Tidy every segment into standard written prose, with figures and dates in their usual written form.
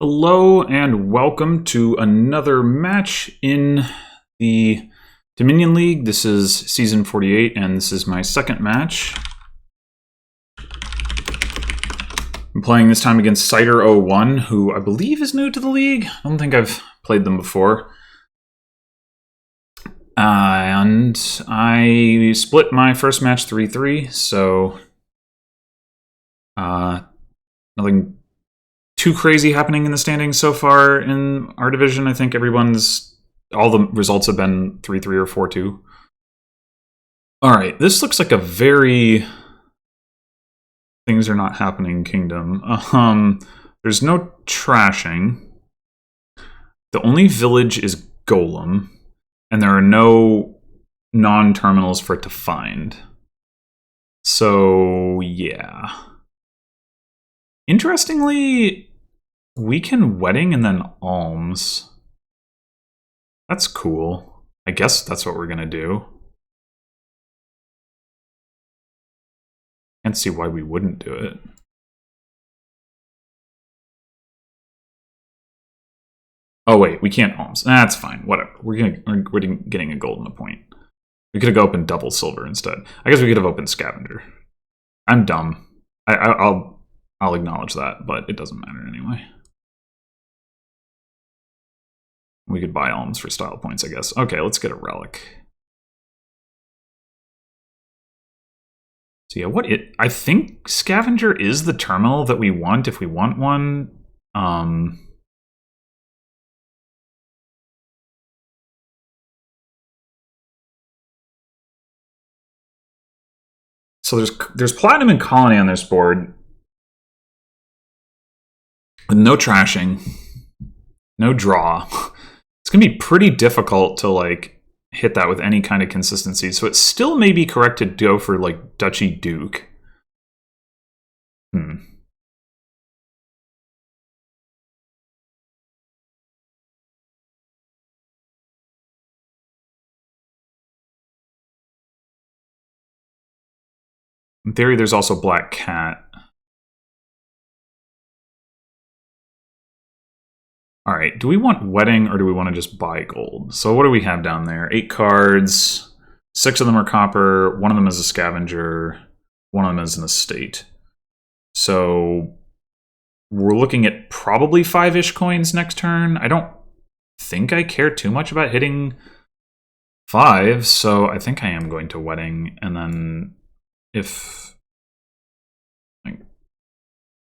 Hello and welcome to another match in the Dominion League. This is season 48 and this is my second match. I'm playing this time against cider01, who I believe is new to the league. I don't think I've played them before. And I split my first match 3-3, so nothing too crazy happening in the standings so far in our division. I think all the results have been 3-3 or 4-2. All right, this looks like a very things are not happening kingdom. There's no trashing. The only village is Golem, and there are no non-terminals for it to find. So yeah. Interestingly, we can wedding and then alms. That's cool. I guess that's what we're gonna do. Can't see why we wouldn't do it. Oh wait, we can't alms. That's fine. Whatever. We're getting a gold and a point. We could have opened double silver instead. I guess we could have opened scavenger. I'm dumb. I'll acknowledge that, but it doesn't matter anyway. We could buy alms for style points, I guess. Okay, let's get a relic. So yeah, I think scavenger is the terminal that we want if we want one. So there's platinum and colony on this board. With no trashing, no draw. It's gonna be pretty difficult to like hit that with any kind of consistency. So it still may be correct to go for like Duchy Duke. In theory, there's also Black Cat. All right, do we want wedding or do we want to just buy gold? So what do we have down there? 8 cards, 6 of them are copper, 1 of them is a scavenger, 1 of them is an estate. So we're looking at probably 5-ish coins next turn. I don't think I care too much about hitting 5, so I think I am going to wedding, and then if...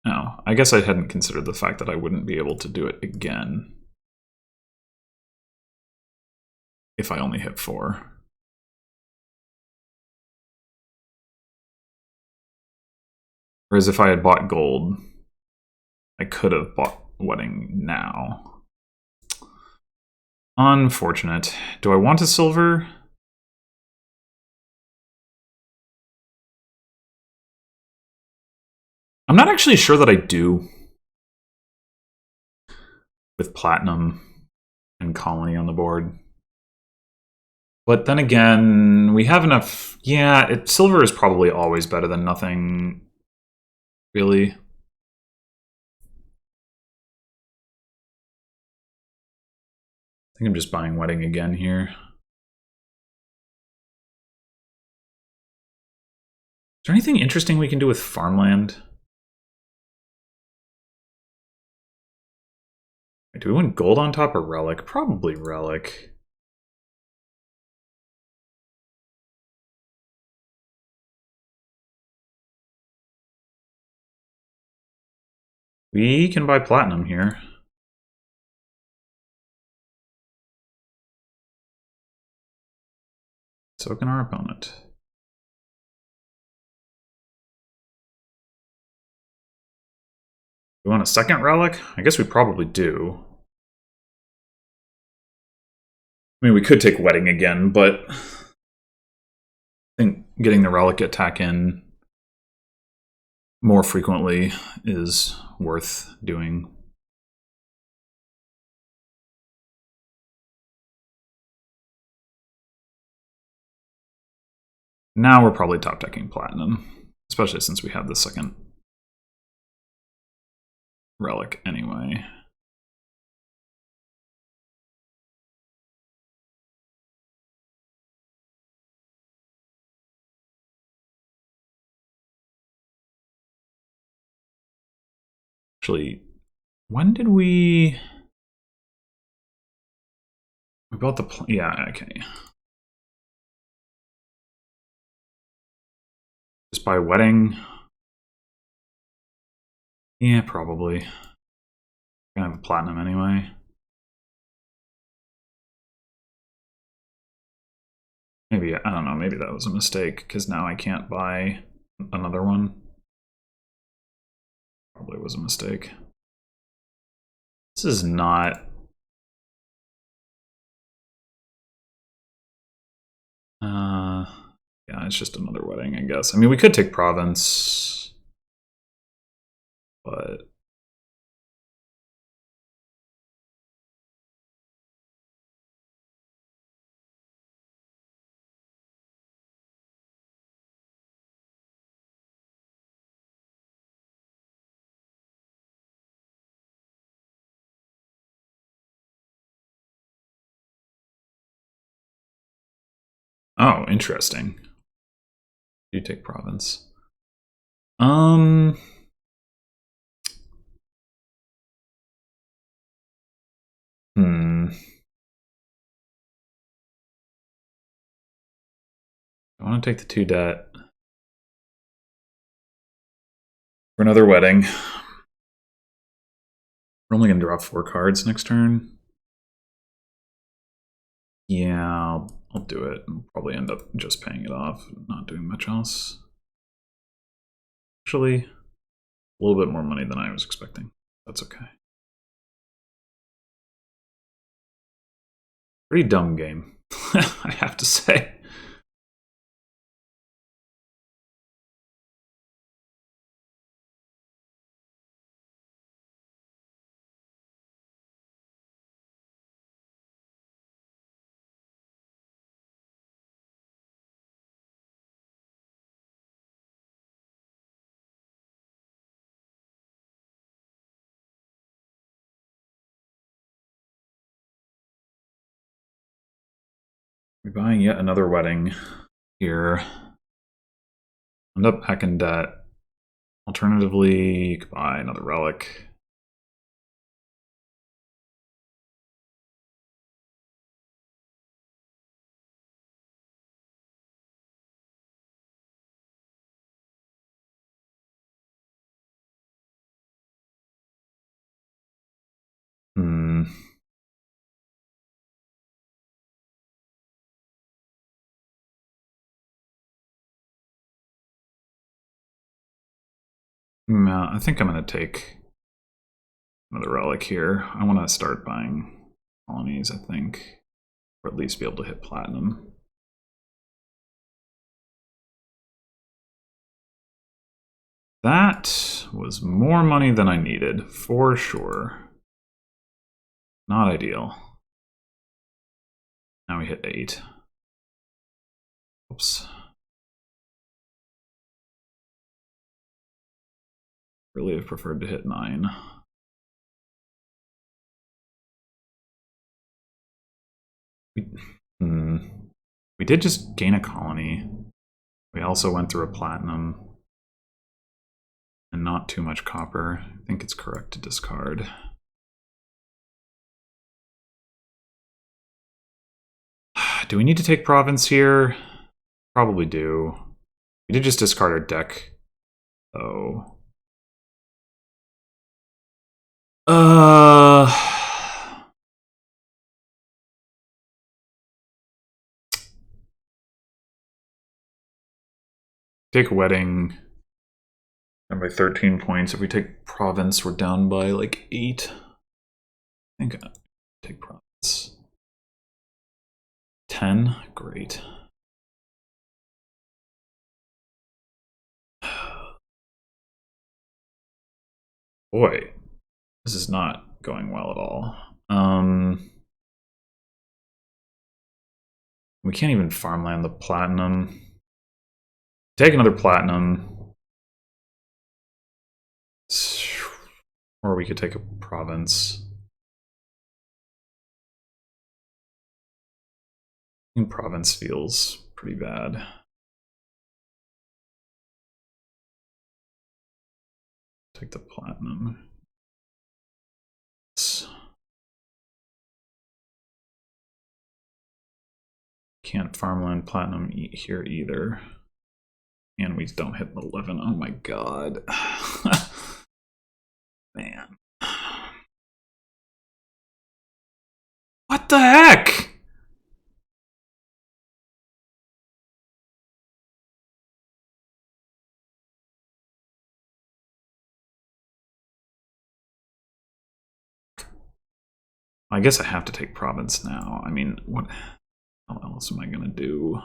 Oh, I guess I hadn't considered the fact that I wouldn't be able to do it again if I only hit 4. Whereas if I had bought gold, I could have bought wedding now. Unfortunate. Do I want a silver? I'm not actually sure that I do with platinum and colony on the board. But then again, we have enough. Yeah, silver is probably always better than nothing, really. I think I'm just buying wedding again here. Is there anything interesting we can do with farmland? Do we want gold on top or relic? Probably relic. We can buy platinum here. So can our opponent. We want a second relic? I guess we probably do. I mean, we could take wedding again, but I think getting the relic attack in more frequently is worth doing. Now we're probably top decking platinum, especially since we have the second relic anyway. Actually, when did we bought the yeah, okay. Just by wedding? Yeah, probably. Gonna have a platinum anyway. Maybe, I don't know, maybe that was a mistake, because now I can't buy another one. Probably was a mistake. This is not... yeah, it's just another wedding, I guess. I mean, we could take province, but... Oh, interesting. You take province. I want to take the 2 debt for another wedding. We're only going to draw 4 cards next turn. Yeah, I'll do it. I'll probably end up just paying it off, not doing much else. Actually, a little bit more money than I was expecting. That's okay. Pretty dumb game, I have to say. We're buying yet another wedding here. End up back in debt. Alternatively, you could buy another relic. I think I'm going to take another relic here. I want to start buying colonies, I think, or at least be able to hit platinum. That was more money than I needed, for sure. Not ideal. Now we hit 8. Oops. Really have preferred to hit 9. We did just gain a colony. We also went through a platinum. And not too much copper. I think it's correct to discard. Do we need to take province here? Probably do. We did just discard our deck, though. Take wedding. Down by 13 points. If we take province, we're down by like 8. I think I'll take province. 10? Great. Boy, this is not going well at all. We can't even farmland the platinum. Take another platinum. Or we could take a province. I think province feels pretty bad. Take the platinum. can't farmland platinum here either. And we don't hit 11. Oh my god. Man. What the heck? I guess I have to take province now. I mean, what else am I gonna do?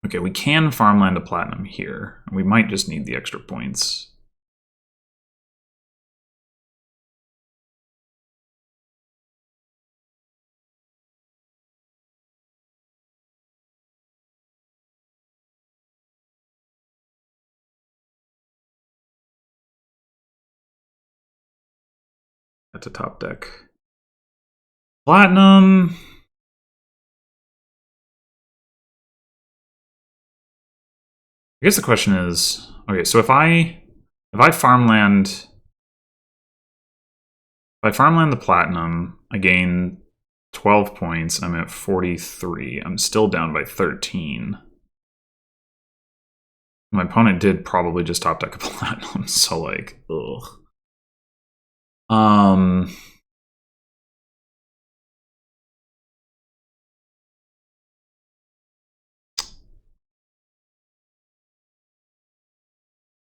Okay, we can farmland a platinum here. We might just need the extra points. That's a top deck. Platinum. I guess the question is, okay, so if I farmland the platinum, I gain 12 points. I'm at 43. I'm still down by 13. My opponent did probably just top deck a platinum, so like, ugh.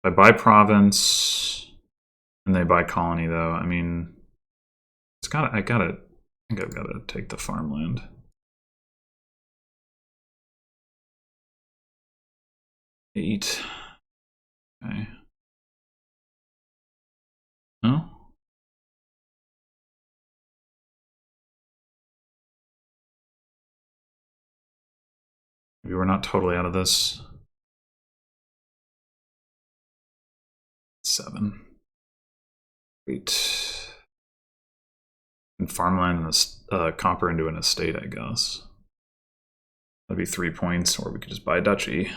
I buy province and they buy colony though. I mean, I think I've gotta take the farmland. Eight. Okay. No? Maybe we're not totally out of this. 7. 8. And farmland and copper into an estate, I guess. That'd be 3 points, or we could just buy a duchy.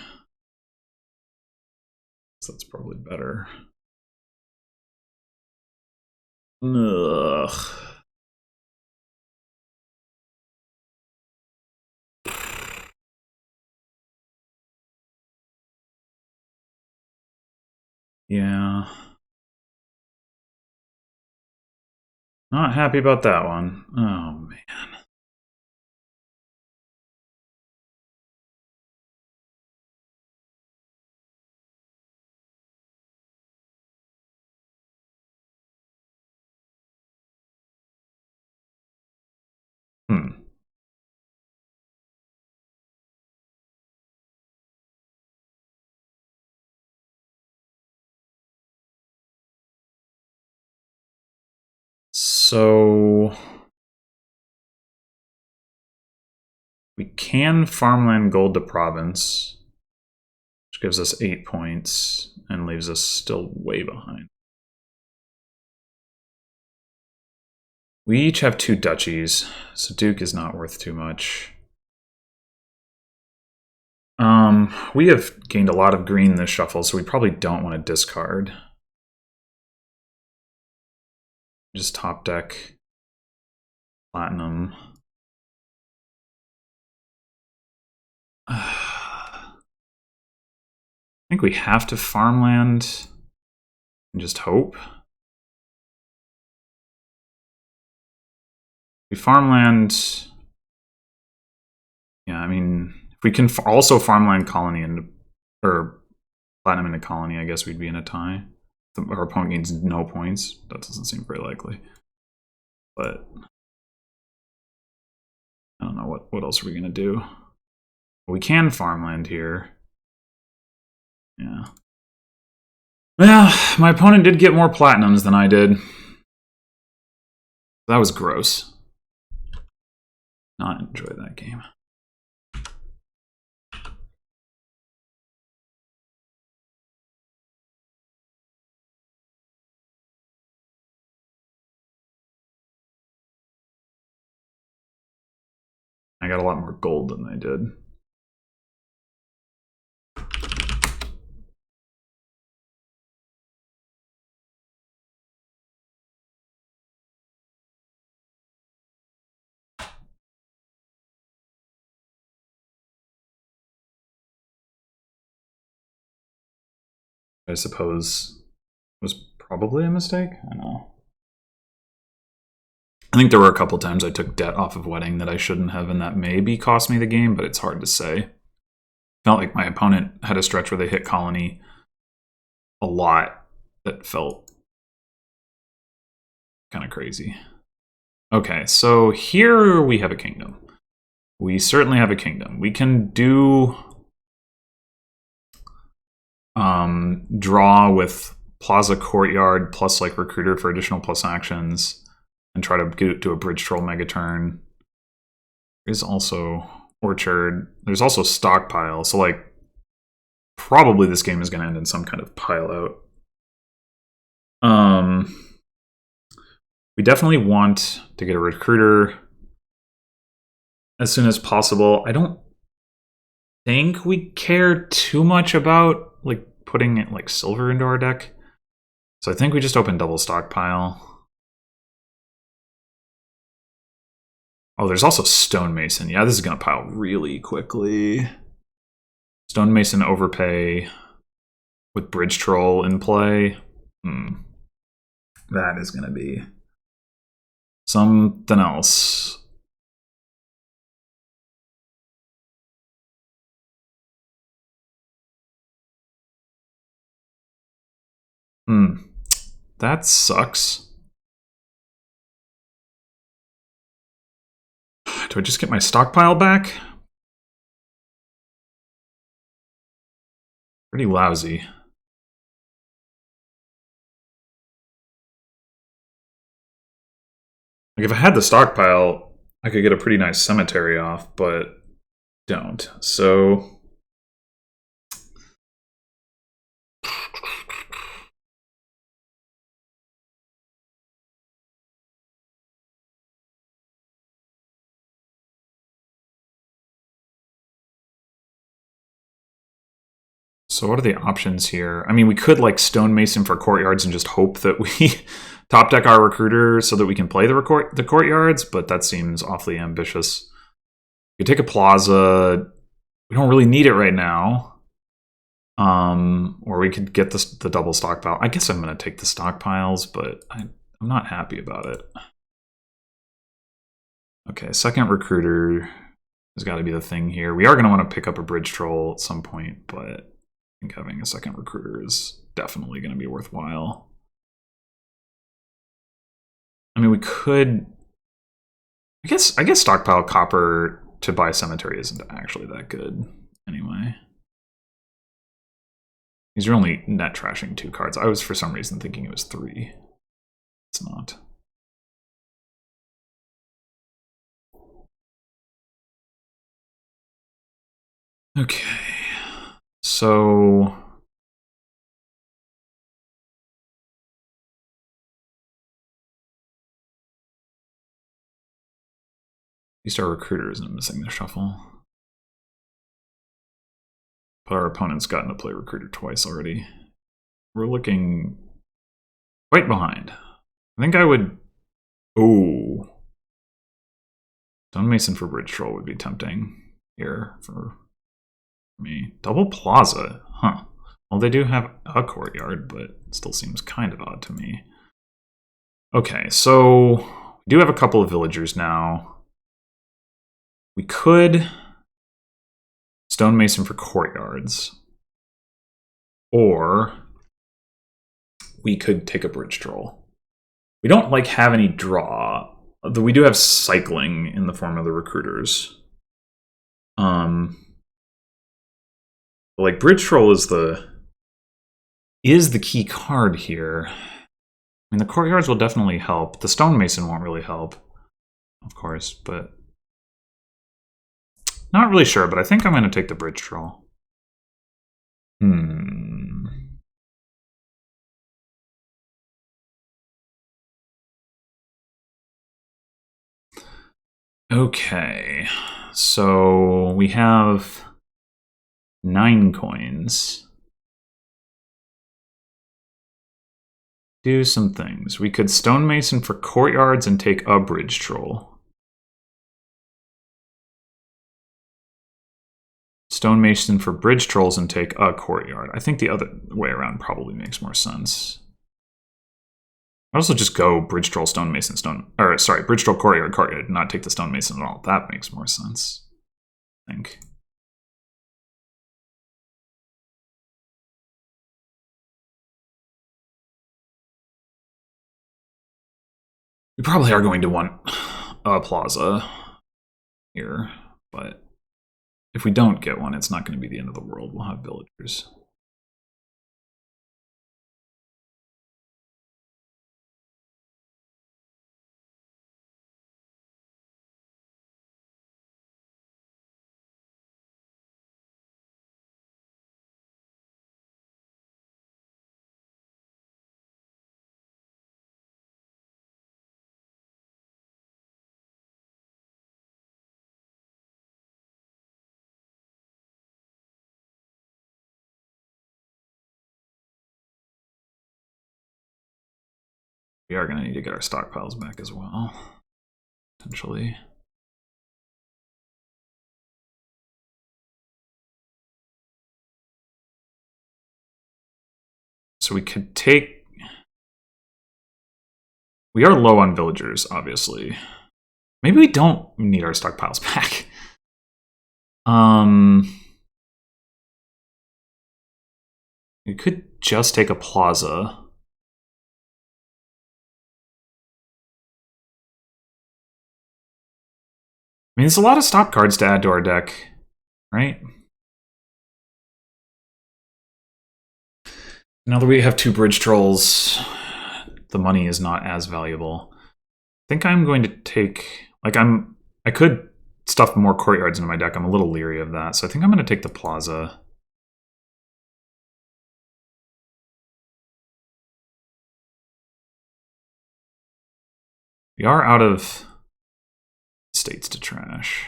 So that's probably better. Ugh. Yeah. Not happy about that one. Oh, man. So we can farmland gold to province, which gives us 8 points and leaves us still way behind. We each have 2 duchies, so Duke is not worth too much. We have gained a lot of green this shuffle, so we probably don't want to discard. Just top deck platinum. I think we have to farmland and just hope. We farmland. Yeah, I mean, if we can also farmland colony or platinum into colony, I guess we'd be in a tie. Our opponent gains no points. That doesn't seem very likely. But I don't know what else are we gonna do. We can farmland here. Yeah. Well, my opponent did get more platinums than I did. That was gross. Not enjoy that game. I got a lot more gold than they did. I suppose was probably a mistake. I don't know. I think there were a couple times I took debt off of Wedding that I shouldn't have, and that maybe cost me the game, but it's hard to say. Felt like my opponent had a stretch where they hit Colony a lot that felt kind of crazy. Okay, so here we have a kingdom. We certainly have a kingdom. We can do draw with Plaza Courtyard plus like Recruiter for additional plus actions and try to do a Bridge Troll mega turn. There's also Orchard. There's also Stockpile. So like probably this game is going to end in some kind of pile out. We definitely want to get a Recruiter as soon as possible. I don't think we care too much about like putting it like silver into our deck. So I think we just open double Stockpile. Oh, there's also Stonemason. Yeah, this is going to pile really quickly. Stonemason overpay with Bridge Troll in play. That is going to be something else. That sucks. Do I just get my stockpile back? Pretty lousy. Like if I had the stockpile, I could get a pretty nice cemetery off, but don't. So what are the options here? I mean, we could like Stonemason for Courtyards and just hope that we top deck our Recruiter so that we can play the Courtyards, but that seems awfully ambitious. We could take a Plaza. We don't really need it right now. Or we could get the double stockpile. I guess I'm going to take the stockpiles, but I'm not happy about it. Okay, second Recruiter has got to be the thing here. We are going to want to pick up a Bridge Troll at some point, but I think having a second Recruiter is definitely going to be worthwhile. I mean, we could... I guess stockpile copper to buy cemetery isn't actually that good anyway. These are only net trashing 2 cards. I was for some reason thinking it was 3. It's not. Okay. So these are Recruiters and I'm missing the shuffle. But our opponent's gotten to play Recruiter twice already. We're looking quite behind. I think I would... Oh. Stonemason for Bridge Troll would be tempting here for me. Double Plaza. Huh. Well, they do have a Courtyard, but it still seems kind of odd to me. Okay, so we do have a couple of Villagers now. We could Stonemason for Courtyards. Or we could take a Bridge Troll. We don't like have any draw, though we do have cycling in the form of the Recruiters. Like Bridge Troll is the key card here. I mean, the Courtyards will definitely help. The Stonemason won't really help, of course, but not really sure. But I think I'm going to take the Bridge Troll. Okay, so we have 9 coins. Do some things. We could Stonemason for Courtyards and take a Bridge Troll. Stonemason for bridge trolls and take a courtyard. I think the other way around probably makes more sense. I'd also just go bridge troll, stonemason, bridge troll, courtyard, courtyard, not take the stonemason at all. That makes more sense, I think. We probably are going to want a plaza here, but if we don't get one, it's not going to be the end of the world. We'll have villagers. We are going to need to get our stockpiles back as well, potentially. So we could take... We are low on villagers, obviously. Maybe we don't need our stockpiles back. We could just take a plaza. I mean, there's a lot of stock cards to add to our deck, right? Now that we have 2 bridge trolls, the money is not as valuable. I think I'm going to take... Like, I could stuff more courtyards into my deck. I'm a little leery of that, so I think I'm going to take the plaza. We are out of states to trash.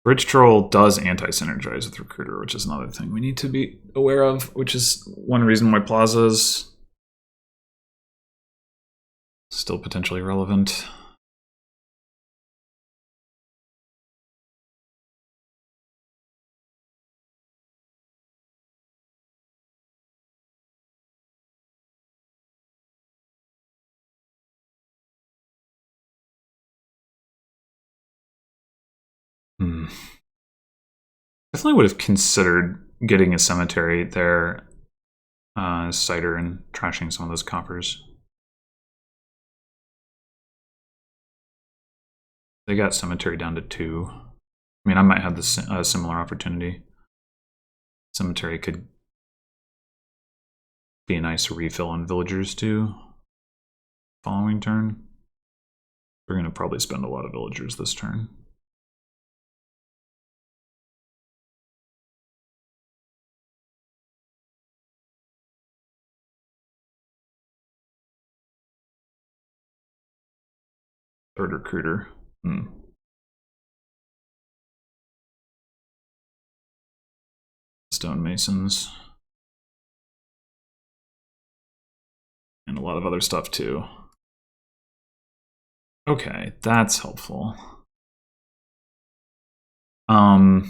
Bridge Troll does anti-synergize with Recruiter, which is another thing we need to be aware of, which is one reason why Plaza's still potentially relevant. Definitely would have considered getting a cemetery there, cider, and trashing some of those coppers. They got cemetery down to 2. I mean, I might have this similar opportunity. Cemetery could be a nice refill on villagers too. Following turn, we're going to probably spend a lot of villagers this turn. Third recruiter. Stonemasons. And a lot of other stuff too. Okay, that's helpful. So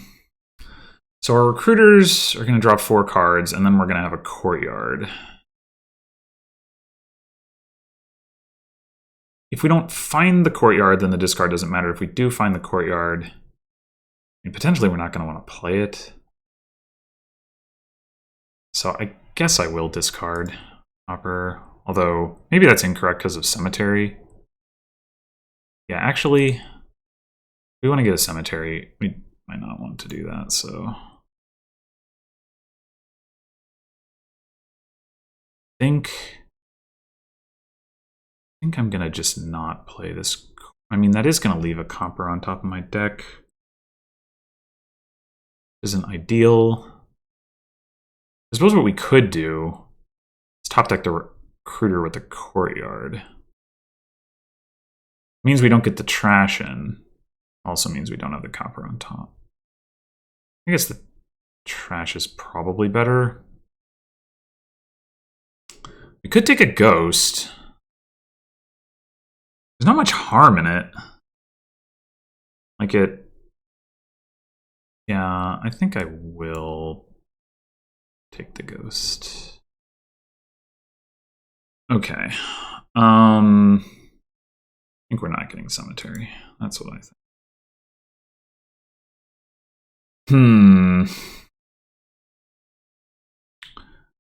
our recruiters are going to drop 4 cards, and then we're going to have a courtyard. If we don't find the courtyard, then the discard doesn't matter. If we do find the courtyard, I mean, potentially we're not going to want to play it. So I guess I will discard Hopper. Although, maybe that's incorrect because of Cemetery. Yeah, actually, if we want to get a Cemetery, we might not want to do that, so... I think I'm going to just not play this. I mean, that is going to leave a Copper on top of my deck. Isn't ideal. I suppose what we could do is top deck the Recruiter with the Courtyard. Means we don't get the trash in. Also means we don't have the Copper on top. I guess the trash is probably better. We could take a Ghost. There's not much harm in it. Like, Like it... Yeah, I think I will take the ghost. Okay. I think we're not getting cemetery. That's what I think.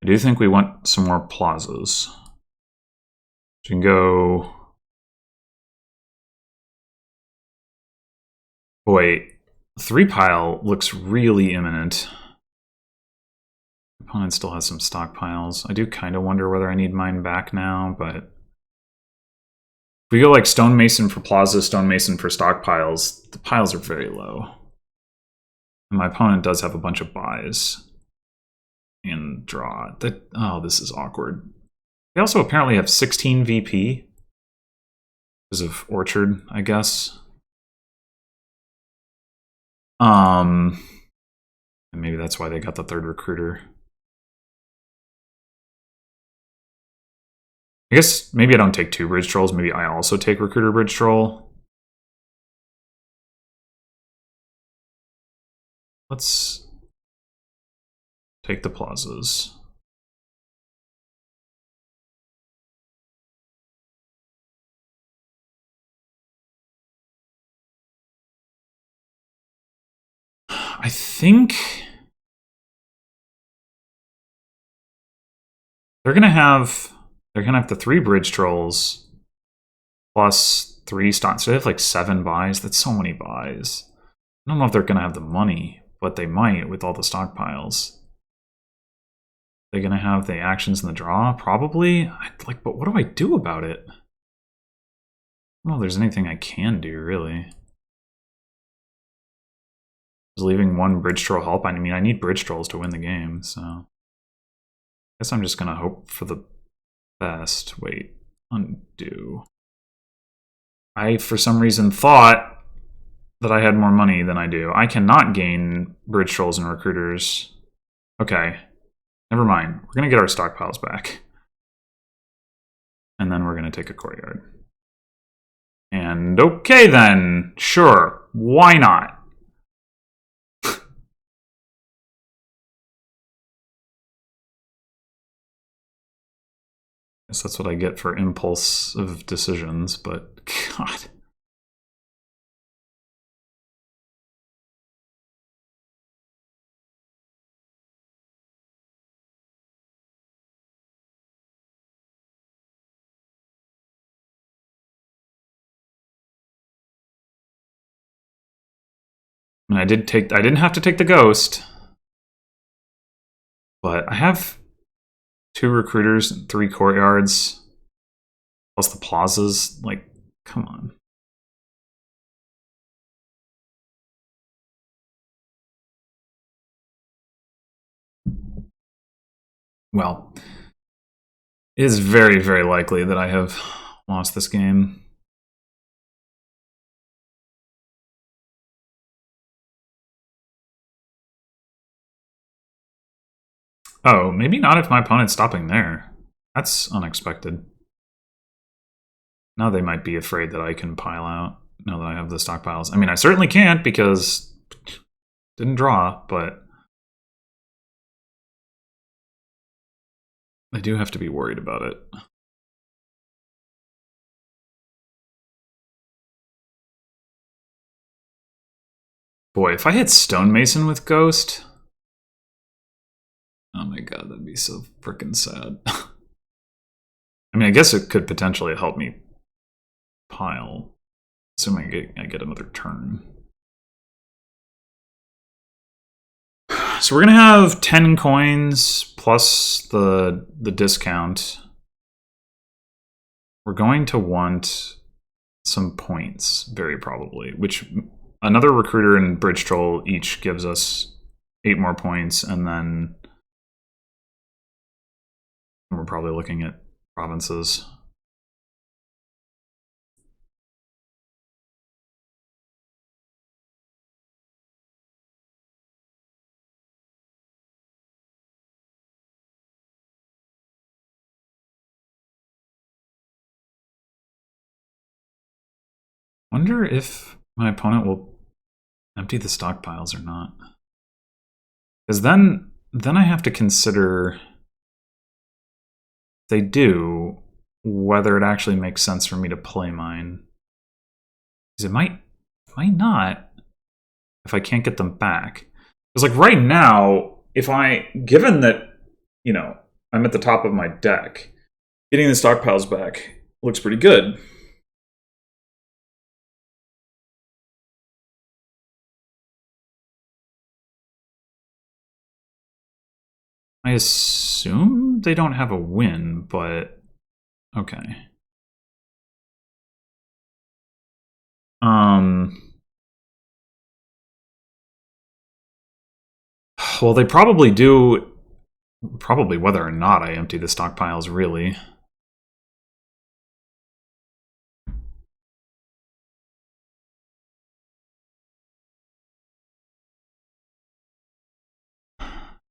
I do think we want some more plazas. We can go... Boy, 3-pile looks really imminent. Opponent still has some stockpiles. I do kind of wonder whether I need mine back now, but... If we go like stonemason for plaza, stonemason for stockpiles, the piles are very low. And my opponent does have a bunch of buys. And draw. Oh, this is awkward. They also apparently have 16 VP. Because of Orchard, I guess. And maybe that's why they got the third recruiter. I guess maybe I don't take 2 bridge trolls. Maybe I also take recruiter bridge troll. Let's take the plazas. I think they're gonna have the 3 bridge trolls plus 3 stock. So they have like 7 buys. That's so many buys. I don't know if they're gonna have the money, but they might with all the stockpiles. They're gonna have the actions in the draw, probably. But what do I do about it? I don't know if there's anything I can do, really. Is leaving 1 bridge troll help? I mean, I need bridge trolls to win the game, so... I guess I'm just gonna hope for the best. Wait, undo. I, for some reason, thought that I had more money than I do. I cannot gain bridge trolls and recruiters. Okay, never mind. We're gonna get our stockpiles back. And then we're gonna take a courtyard. And okay then, sure, why not? Guess that's what I get for impulsive decisions, but God. And I didn't have to take the ghost, but I have 2 recruiters and 3 courtyards, plus the plazas. Like, come on. Well, it is very, very likely that I have lost this game. Oh, maybe not if my opponent's stopping there. That's unexpected. Now they might be afraid that I can pile out now that I have the stockpiles. I mean, I certainly can't because didn't draw, but I do have to be worried about it. Boy, if I hit stonemason with ghost... Oh my god, that'd be so freaking sad. I mean, I guess it could potentially help me pile, assuming I get another turn. So we're gonna have 10 coins plus the discount. We're going to want some points, very probably, which another recruiter and bridge troll each gives us 8 more points, and then we're probably looking at provinces. Wonder if my opponent will empty the stockpiles or not. Because then I have to consider, if they do, whether it actually makes sense for me to play mine. Because it might not if I can't get them back. Because like right now, given that, you know, I'm at the top of my deck, getting the stockpiles back looks pretty good. I assume they don't have a win, but okay. Well, they probably do, probably whether or not I empty the stockpiles, really.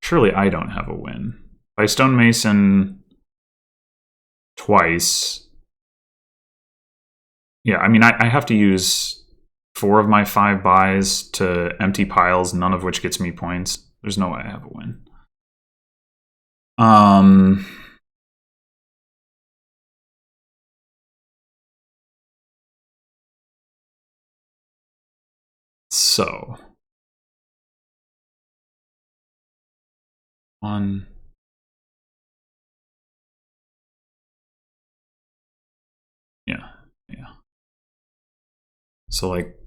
Surely I don't have a win. If I stonemason twice, yeah, I mean, I have to use 4 of my 5 buys to empty piles, none of which gets me points. There's no way I have a win. So 1. Yeah. So like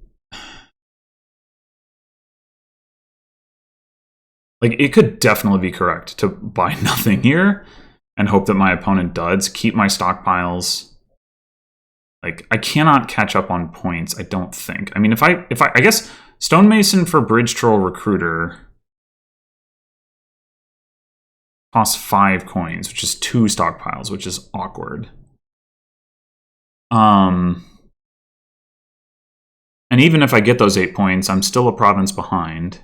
it could definitely be correct to buy nothing here and hope that my opponent duds, keep my stockpiles. Like, I cannot catch up on points, I don't think. I mean, if I guess stonemason for bridge troll recruiter costs 5 coins, which is 2 stockpiles, which is awkward. And even if I get those 8 points, I'm still a province behind.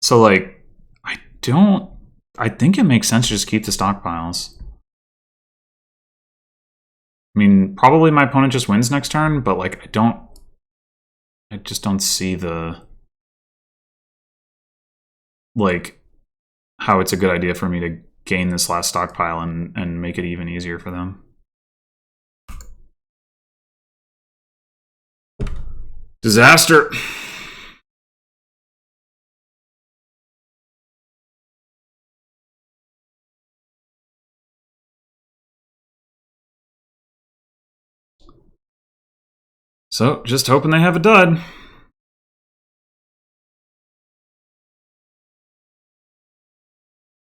So, like, I think it makes sense to just keep the stockpiles. I mean, probably my opponent just wins next turn, but, like, I just don't see like, how it's a good idea for me to gain this last stockpile and make it even easier for them. Disaster! So, just hoping they have a dud.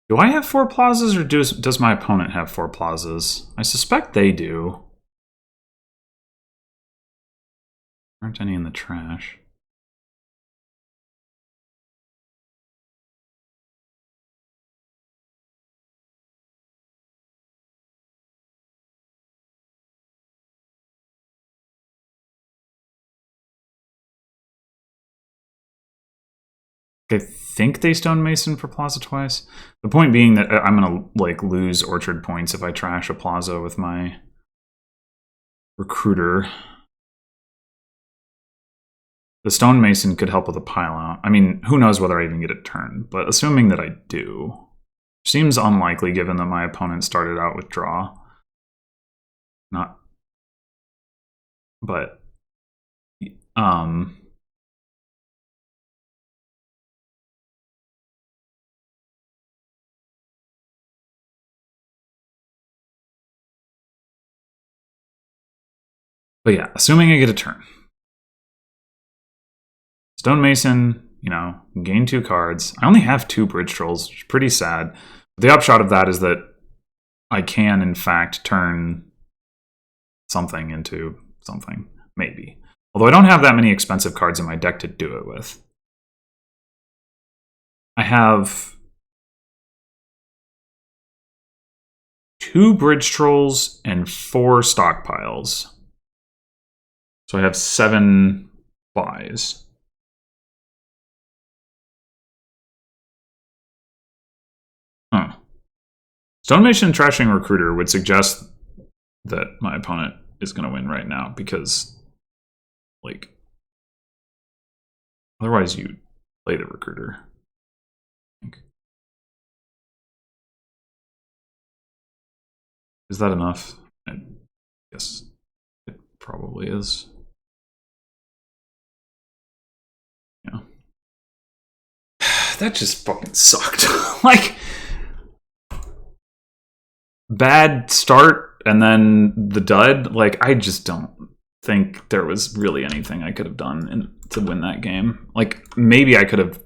Do I have 4 plazas, or does my opponent have 4 plazas? I suspect they do. Aren't any in the trash. I think they stonemason for plaza twice. The point being that I'm gonna like lose orchard points if I trash a plaza with my recruiter. The stonemason could help with a pile out. I mean, who knows whether I even get a turn, but assuming that I do, seems unlikely given that my opponent started out with draw. Not, but but yeah, assuming I get a turn. Stonemason, you know, gain 2 cards. I only have 2 bridge trolls, which is pretty sad. The upshot of that is that I can, in fact, turn something into something, maybe. Although I don't have that many expensive cards in my deck to do it with. I have 2 bridge trolls and 4 stockpiles. So I have 7 buys. Huh. Stonemason trashing recruiter would suggest that my opponent is going to win right now, because, like, otherwise you play the recruiter. Is that enough? I guess it probably is. Yeah. That just fucking sucked. Like, bad start and then the dud. Like, I just don't think there was really anything I could have done to win that game. Like, maybe I could have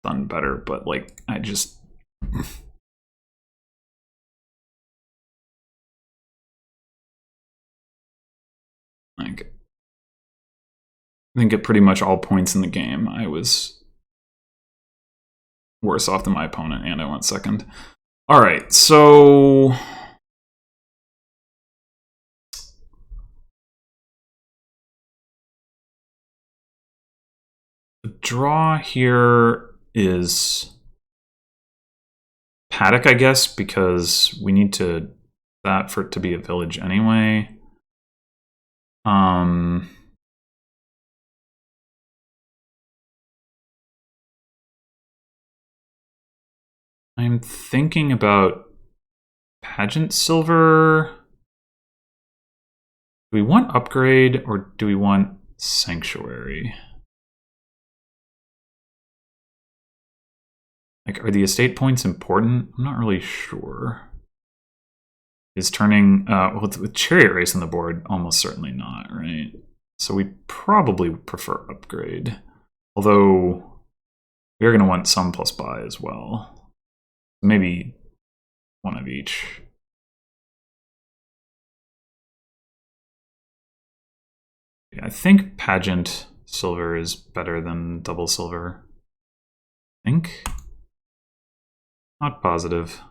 done better, but, like, I just... like, I think at pretty much all points in the game, I was worse off than my opponent, and I went second. All right, so... the draw here is paddock, I guess, because we need that for it to be a village anyway. I'm thinking about pageant silver. Do we want upgrade or do we want sanctuary? Like, are the estate points important? I'm not really sure. Is turning, with chariot race on the board, almost certainly not, right? So we probably prefer upgrade. Although, we're going to want some plus buy as well. Maybe one of each. Yeah, I think pageant silver is better than double silver. I think. Not positive.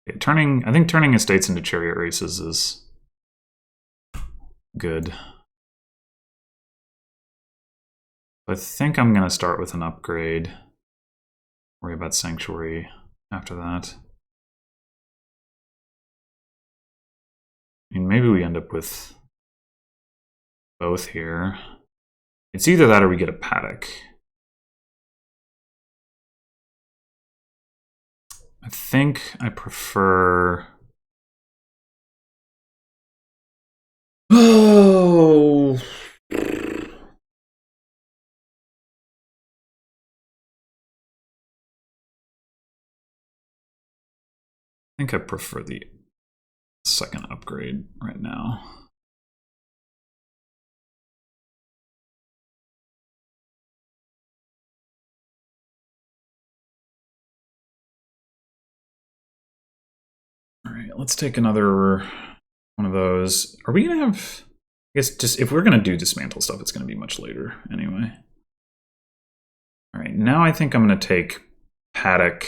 Okay, I think turning estates into chariot races is good. I think I'm going to start with an upgrade. Worry about sanctuary after that. I mean, maybe we end up with both here. It's either that or we get a paddock. I think I prefer... oh! I think I prefer the second upgrade right now. All right, let's take another one of those. Are we going to have... I guess just if we're going to do dismantle stuff, it's going to be much later anyway. All right, now I think I'm going to take paddock.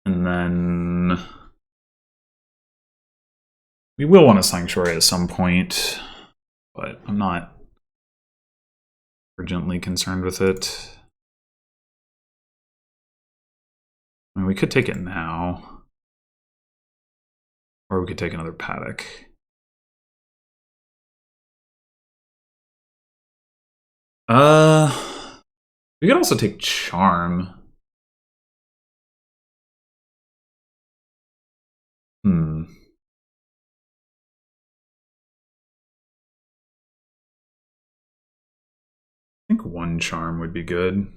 And then we will want a sanctuary at some point, but I'm not urgently concerned with it. I mean, we could take it now, or we could take another paddock. We could also take charm. I think one charm would be good.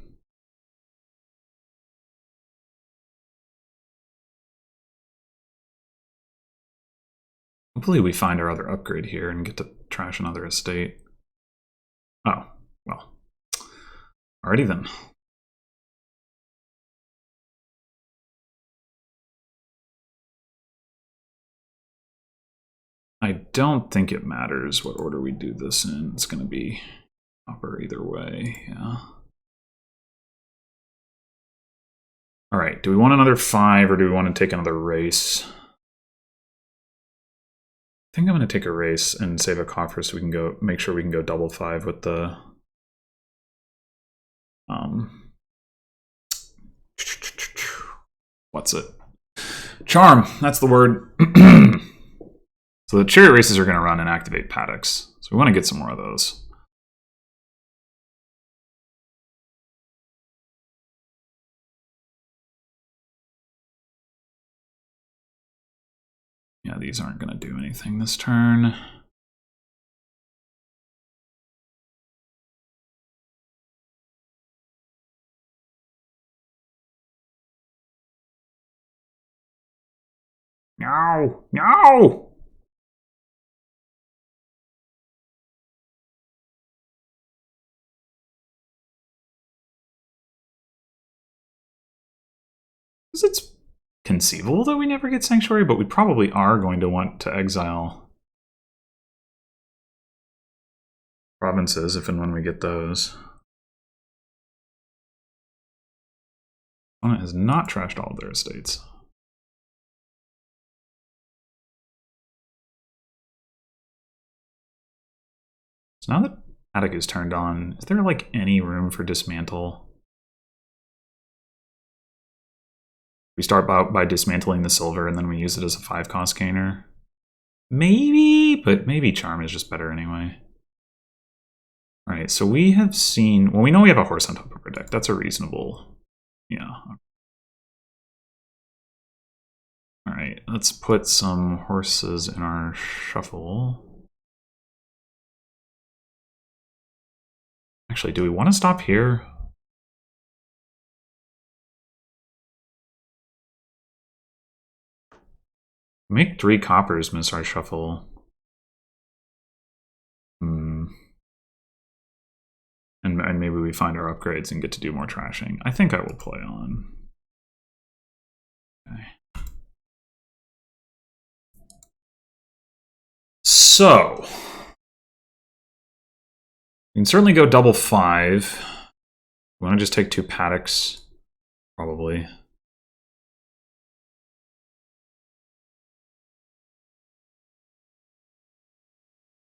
Hopefully we find our other upgrade here and get to trash another estate. Oh, well. Alrighty then. I don't think it matters what order we do this in. It's going to be proper either way, yeah. Alright, do we want another 5 or do we want to take another race? I think I'm going to take a race and save a coffer so we can go make sure we can go double 5 with the What's it? Charm, that's the word. So the chariot races are going to run and activate paddocks. So we want to get some more of those. Yeah, these aren't going to do anything this turn. No! No! Because it's conceivable that we never get Sanctuary, but we probably are going to want to exile provinces if and when we get those. Opponent has not trashed all of their estates. So now that Paddock is turned on, is there like any room for dismantle? We start by dismantling the silver and then we use it as a 5-cost gainer? Maybe, but maybe Charm is just better anyway. Alright, so we have seen... Well, we know we have a horse on top of our deck. That's a reasonable... Yeah. Alright, let's put some horses in our shuffle. Actually, do we want to stop here? Make 3 coppers miss our shuffle. And maybe we find our upgrades and get to do more trashing. I think I will play on. Okay. So, we can certainly go double 5. We want to just take 2 paddocks, probably.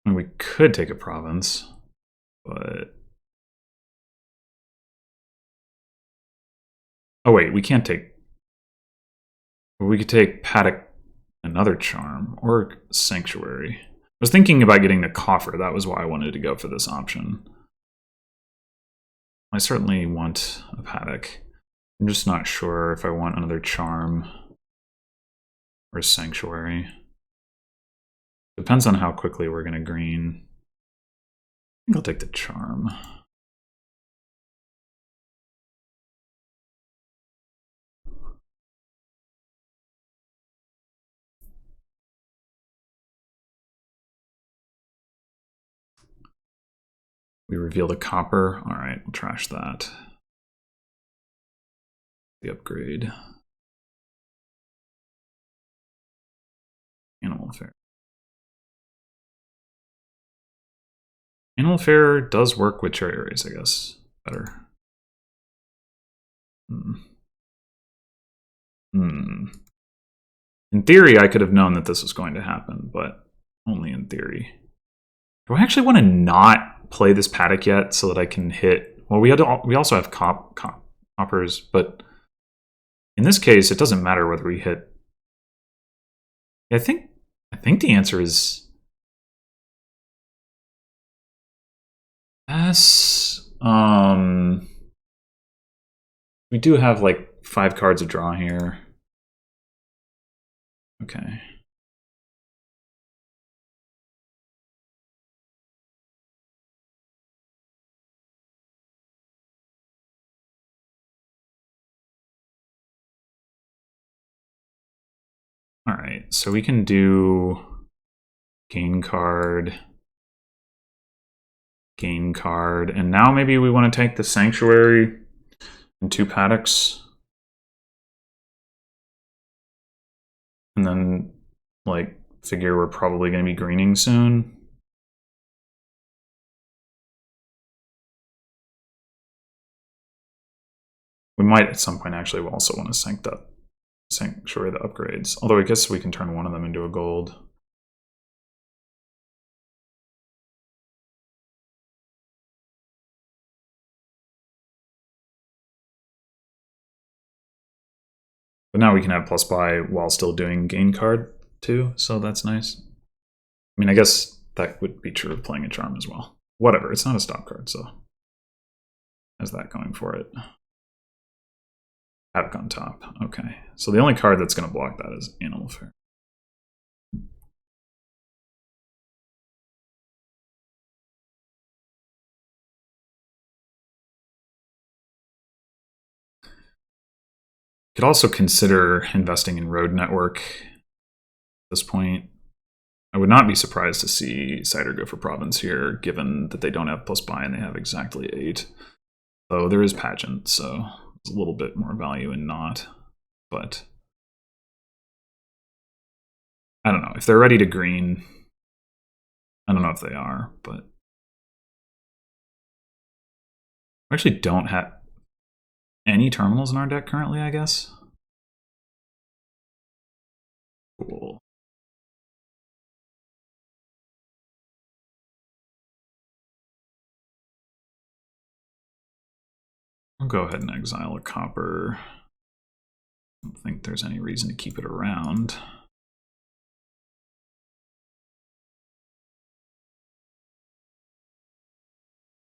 And we could take a province, but... Oh wait, we can't take... We could take paddock, another charm, or sanctuary. I was thinking about getting the coffer. That was why I wanted to go for this option. I certainly want a paddock. I'm just not sure if I want another charm or sanctuary. Depends on how quickly we're going to green. I think I'll take the charm. We reveal the copper. All right, we'll trash that. The upgrade. Animal Fair. Animal Fair does work with chariot race, I guess. Better. In theory, I could have known that this was going to happen, but only in theory. Do I actually want to not play this paddock yet so that I can hit... Well, we also have coppers, but in this case, it doesn't matter whether we hit... I think the answer is... Yes. We do have like 5 cards of draw here. Okay. All right, so we can do gain card, and now maybe we want to take the sanctuary and 2 paddocks. And then, like, figure we're probably going to be greening soon. We might at some point actually also want to sanctuary the upgrades. Although I guess we can turn one of them into a gold. But now we can have plus buy while still doing gain card too, so that's nice. I mean, I guess that would be true of playing a charm as well. Whatever, it's not a stop card, so has that going for it. Havoc on top. Okay, so the only card that's going to block that is Animal Fair. Could also consider investing in Road Network at this point. I would not be surprised to see Cider go for Province here, given that they don't have plus buy and they have exactly 8. Though there is Pageant, so there's a little bit more value in not. But I don't know. If they're ready to green, I don't know if they are, but we actually don't have any terminals in our deck currently, I guess. Cool. I'll go ahead and exile a copper. I don't think there's any reason to keep it around.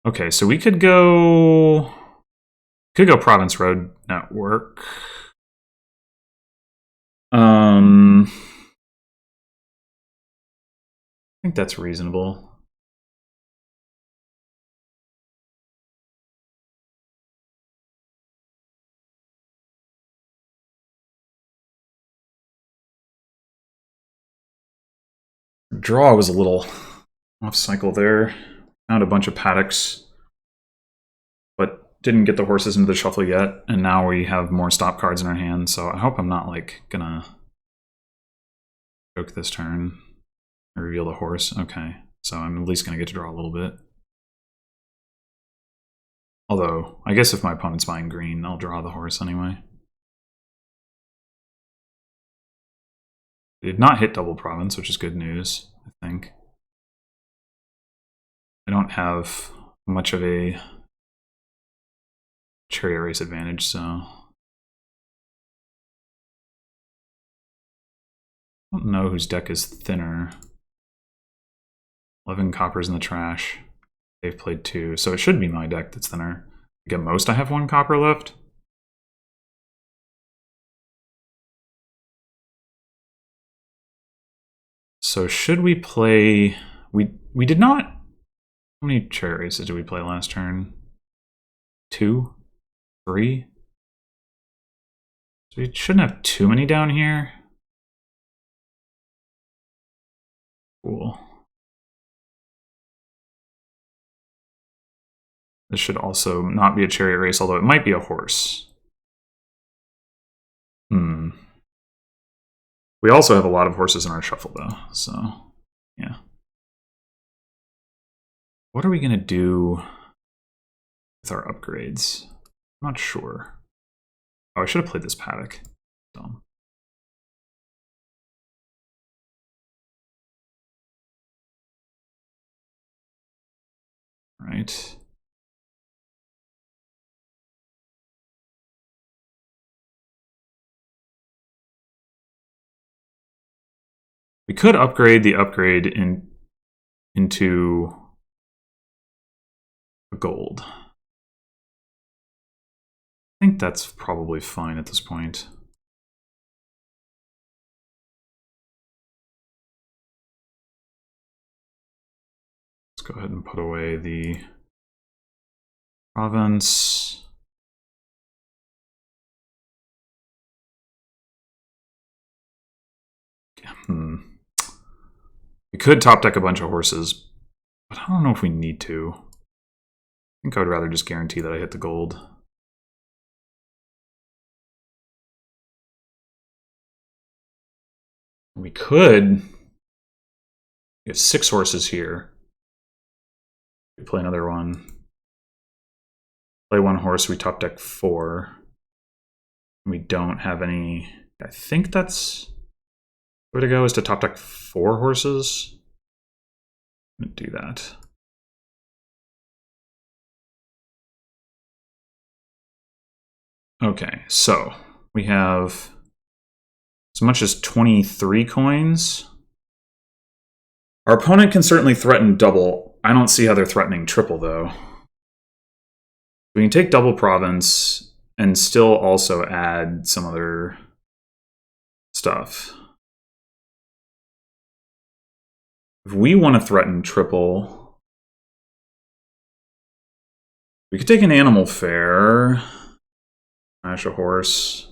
Okay, so we could go Province Road Network. I think that's reasonable. Draw was a little off cycle there. Found a bunch of paddocks, but didn't get the horses into the shuffle yet, and now we have more stop cards in our hand, so I hope I'm not like gonna choke this turn or reveal the horse. Okay, so I'm at least gonna get to draw a little bit. Although, I guess if my opponent's buying green, I'll draw the horse anyway. It did not hit double Province, which is good news, I think. I don't have much of a chariot race advantage, so I don't know whose deck is thinner. 11 coppers in the trash. They've played 2, so it should be my deck that's thinner. Like at most, I have 1 copper left. So should we play? We did not. How many chariot races did we play last turn? 2, 3. So we shouldn't have too many down here. Cool. This should also not be a chariot race, although it might be a horse. We also have a lot of horses in our shuffle, though, so yeah. What are we going to do with our upgrades? I'm not sure. Oh, I should have played this paddock. Dumb. Right. We could upgrade the upgrade into a gold. I think that's probably fine at this point. Let's go ahead and put away the province. We could top deck a bunch of horses, but I don't know if we need to. I think I would rather just guarantee that I hit the gold. We could. We have 6 horses here. We play another one. Play 1 horse, we top deck 4. We don't have any. I think that's the way to go, is to top deck 4 horses. I'm gonna do that. Okay, so we have as much as 23 coins. Our opponent can certainly threaten double. I don't see how they're threatening triple, though. We can take double province and still also add some other stuff. If we want to threaten triple, we could take an animal fair, smash a horse.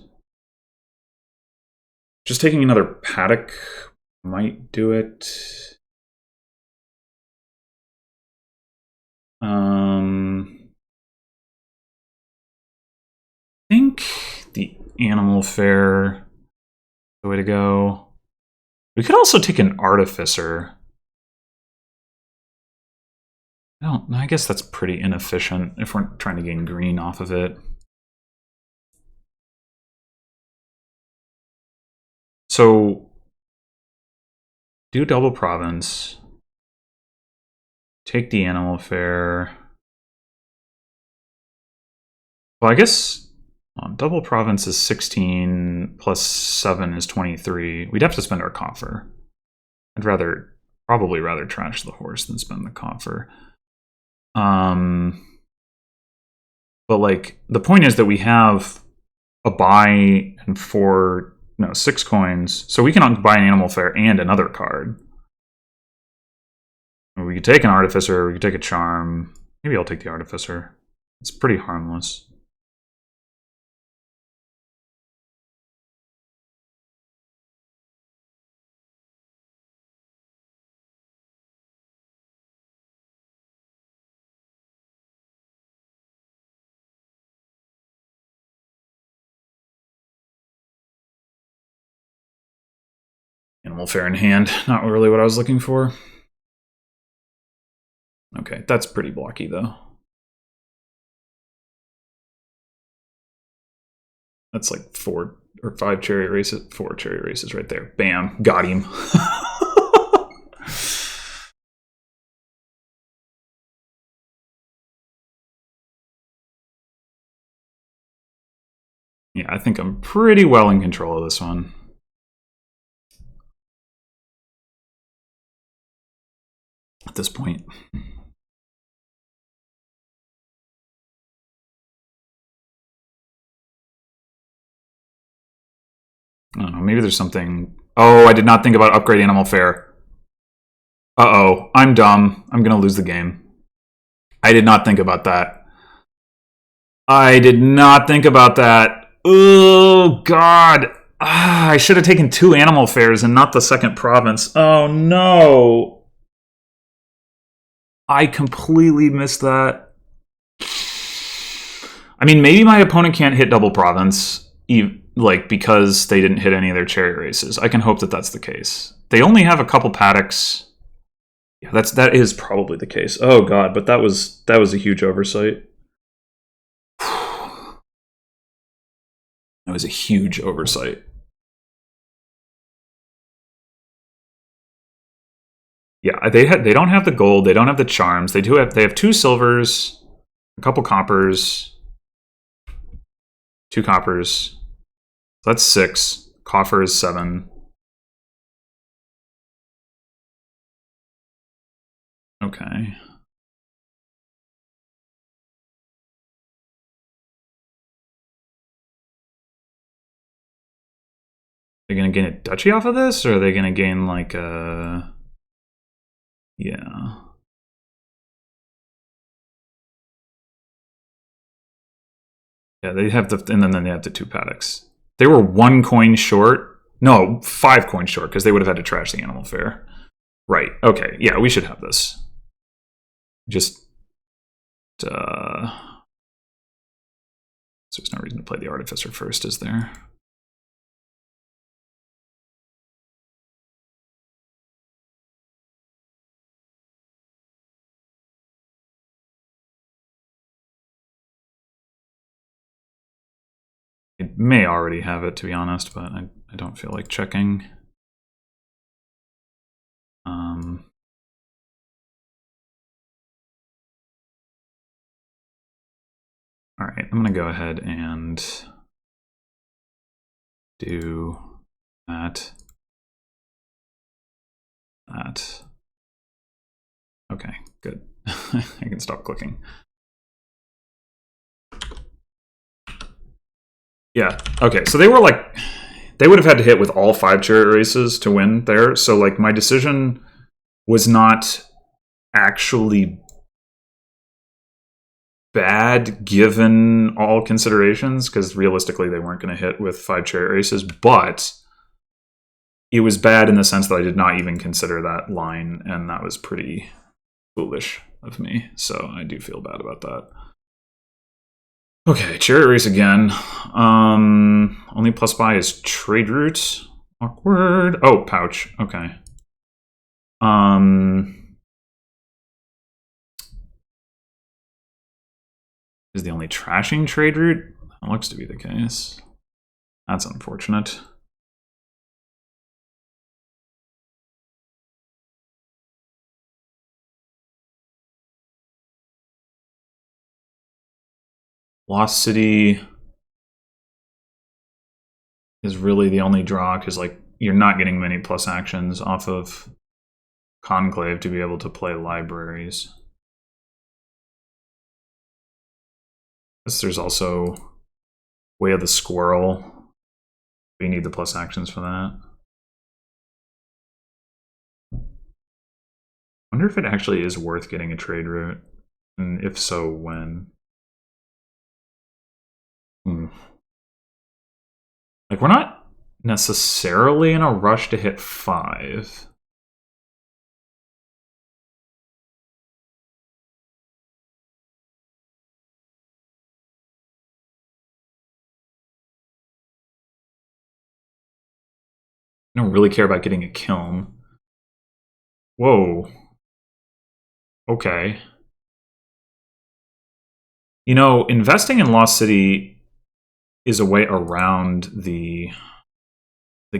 Just taking another paddock might do it. I think the animal fair is the way to go. We could also take an artificer. I guess that's pretty inefficient if we're trying to gain green off of it. So, do double province. Take the animal fair. Well, I guess double province is 16 plus 7 is 23. We'd have to spend our coffer. I'd probably rather trash the horse than spend the coffer. But like the point is that we have a buy and 6 coins, so we can buy an animal fair and another card. We could take an artificer, we could take a charm. Maybe I'll take the artificer. It's pretty harmless. Animal fair in hand, not really what I was looking for. Okay, that's pretty blocky though. That's like 4 or 5 cherry races, 4 cherry races right there. Bam, got him. Yeah, I think I'm pretty well in control of this one. At this point. I don't know, maybe there's something... Oh, I did not think about upgrade animal fair. Uh-oh, I'm dumb. I'm gonna lose the game. I did not think about that. I did not think about that. Oh, God. I should have taken 2 animal fairs and not the second province. Oh, no. I completely missed that. I mean, maybe my opponent can't hit double province, like because they didn't hit any of their cherry races. I can hope that that's the case. They only have a couple paddocks. Yeah, that is probably the case. Oh God, but that was a huge oversight. That was a huge oversight. Yeah, they don't have the gold. They don't have the charms. They have 2 silvers, a couple coppers, 2 coppers. So that's 6. Coffer is 7. Okay. They're gonna gain a duchy off of this, or are they gonna gain like a... Yeah. Yeah, they have the... And then they have the 2 paddocks. They were 1 coin short. No, 5 coins short, because they would have had to trash the animal fair. Right, okay. Yeah, we should have this. Just... So there's no reason to play the artificer first, is there? It may already have it, to be honest, but I don't feel like checking. All right, I'm gonna go ahead and do That. That. Okay, good. I can stop clicking. Yeah, okay, so they were like, they would have had to hit with all 5 chariot races to win there, so like my decision was not actually bad given all considerations, because realistically they weren't going to hit with 5 chariot races, but it was bad in the sense that I did not even consider that line, and that was pretty foolish of me, so I do feel bad about that. Okay, chariot race again. Only plus buy is trade route. Awkward. Oh, pouch. Okay. Is the only trashing trade route? That looks to be the case. That's unfortunate. Lost City is really the only draw, because like you're not getting many plus actions off of Conclave to be able to play libraries. There's also Way of the Squirrel. We need the plus actions for that. I wonder if it actually is worth getting a trade route, and if so, when. Like, we're not necessarily in a rush to hit 5. I don't really care about getting a kiln. Whoa. Okay. You know, investing in Lost City is a way around the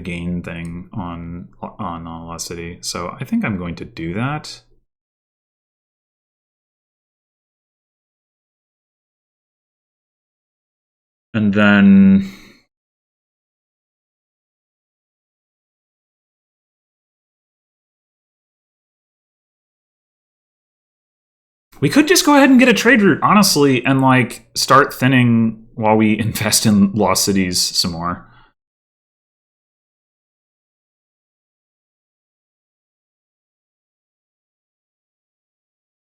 gain thing on Lost City, so I think I'm going to do that. And then we could just go ahead and get a trade route, honestly, and like start thinning while we invest in Lost Cities some more.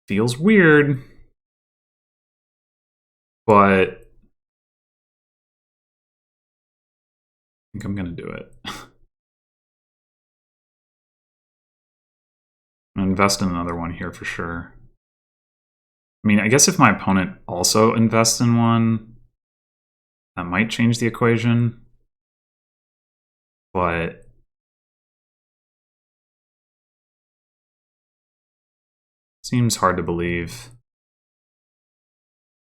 Feels weird, but I think I'm gonna do it. I'm gonna invest in another one here for sure. I mean, I guess if my opponent also invests in one, that might change the equation. But seems hard to believe.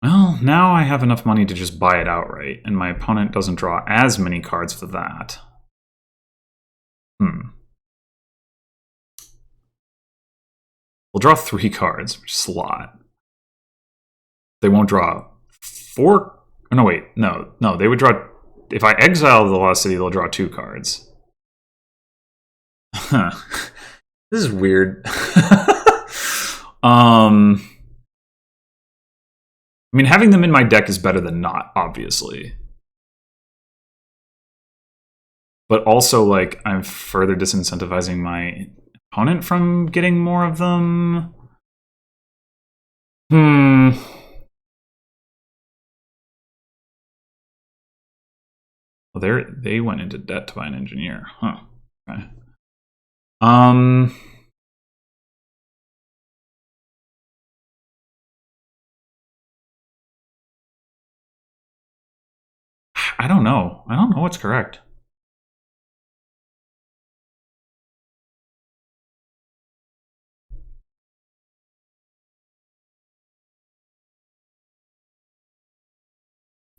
Well, now I have enough money to just buy it outright, and my opponent doesn't draw as many cards for that. We'll draw 3 cards, which is a lot. They won't draw 4. Oh, no, wait. No, they would draw. If I exile the Lost City, they'll draw 2 cards. Huh. This is weird. I mean, having them in my deck is better than not, obviously. But also, like, I'm further disincentivizing my opponent from getting more of them. Well, they went into debt to buy an engineer. Huh. Okay. I don't know. I don't know what's correct.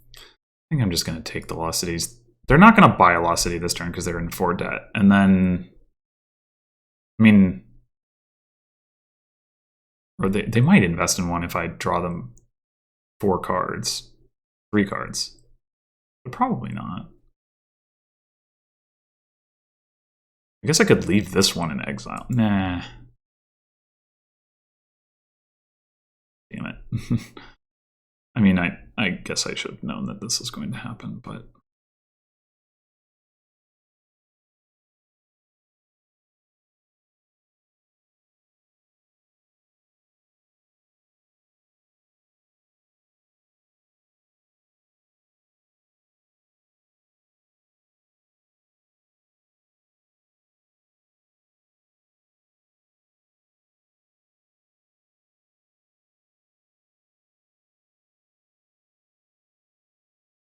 I think I'm just going to take the Lost Cities. They're not going to buy a Lost City this turn because they're in 4 debt. And then, I mean, or they might invest in one if I draw them 4 cards, 3 cards. But probably not. I guess I could leave this one in exile. Nah. Damn it. I mean, I guess I should have known that this was going to happen, but...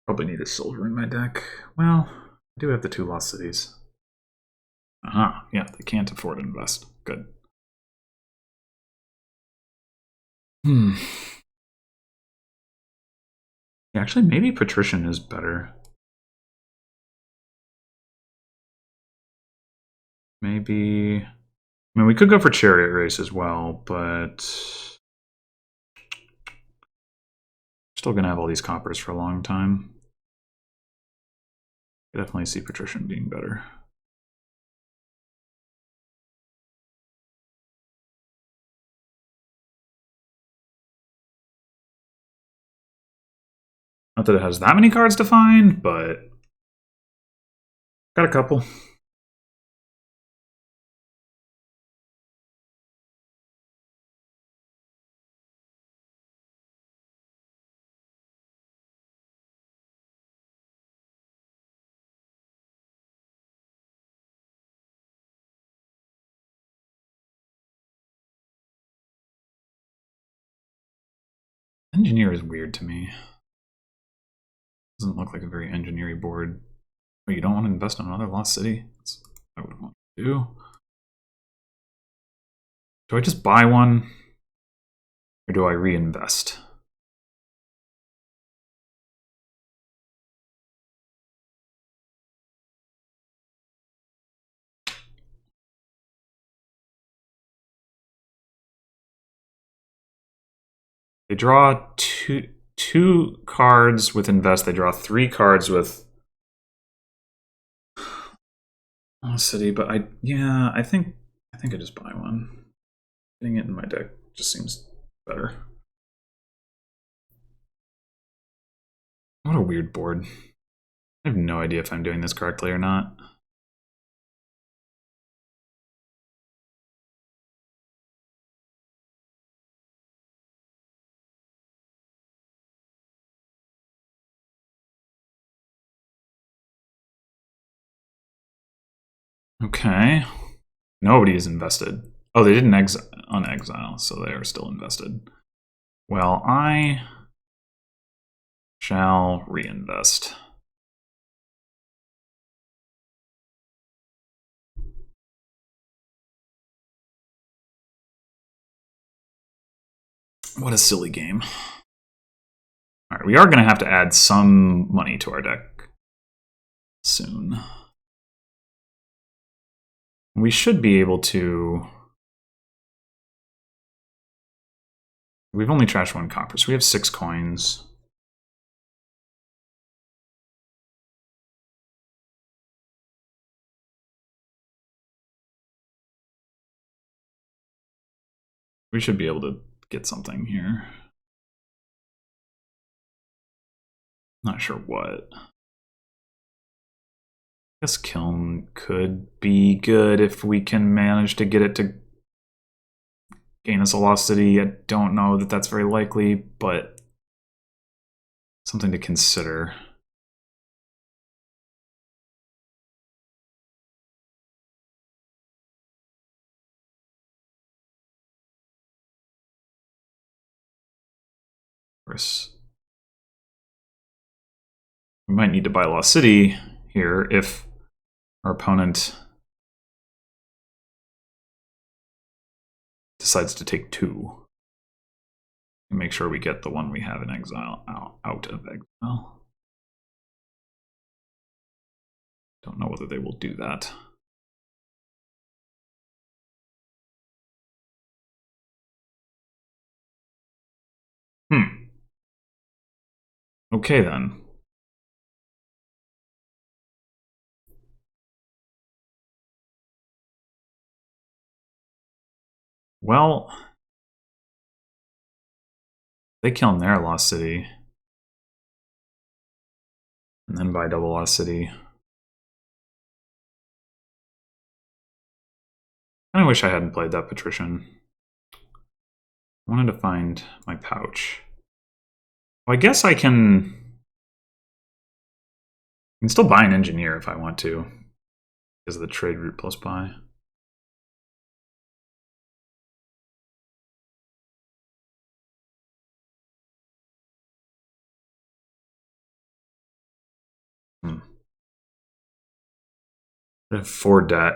Probably need a silver in my deck. Well, I do have the 2 lost cities. Aha, yeah, they can't afford to invest. Good. Hmm. Yeah, actually, maybe Patrician is better. Maybe... I mean, we could go for Chariot Race as well, but... Still gonna have all these coppers for a long time. I definitely see Patrician being better. Not that it has that many cards to find, but... Got a couple. Engineer is weird to me. Doesn't look like a very engineering board. But you don't want to invest in another lost city? That's what I would want to do. Do I just buy one? Or do I reinvest? They draw two cards with invest. They draw 3 cards with city, but I think I just buy one. Getting it in my deck just seems better. What a weird board. I have no idea if I'm doing this correctly or not. Okay. Nobody is invested. Oh, they didn't unexile, so they are still invested. Well, I shall reinvest. What a silly game. Alright, we are going to have to add some money to our deck soon. We should be able to... We've only trashed 1 copper, so we have 6 coins. We should be able to get something here. Not sure what. I guess Kiln could be good if we can manage to get it to gain us a lost city. I don't know that that's very likely, but something to consider. Of course, we might need to buy Lost City here if our opponent decides to take 2. And make sure we get the one we have in exile out of exile. Don't know whether they will do that. Okay then. Well, they kill in their Lost City. And then buy double Lost City. I wish I hadn't played that Patrician. I wanted to find my pouch. Well, I guess I can still buy an engineer if I want to, because of the trade route plus buy. I have 4 debt.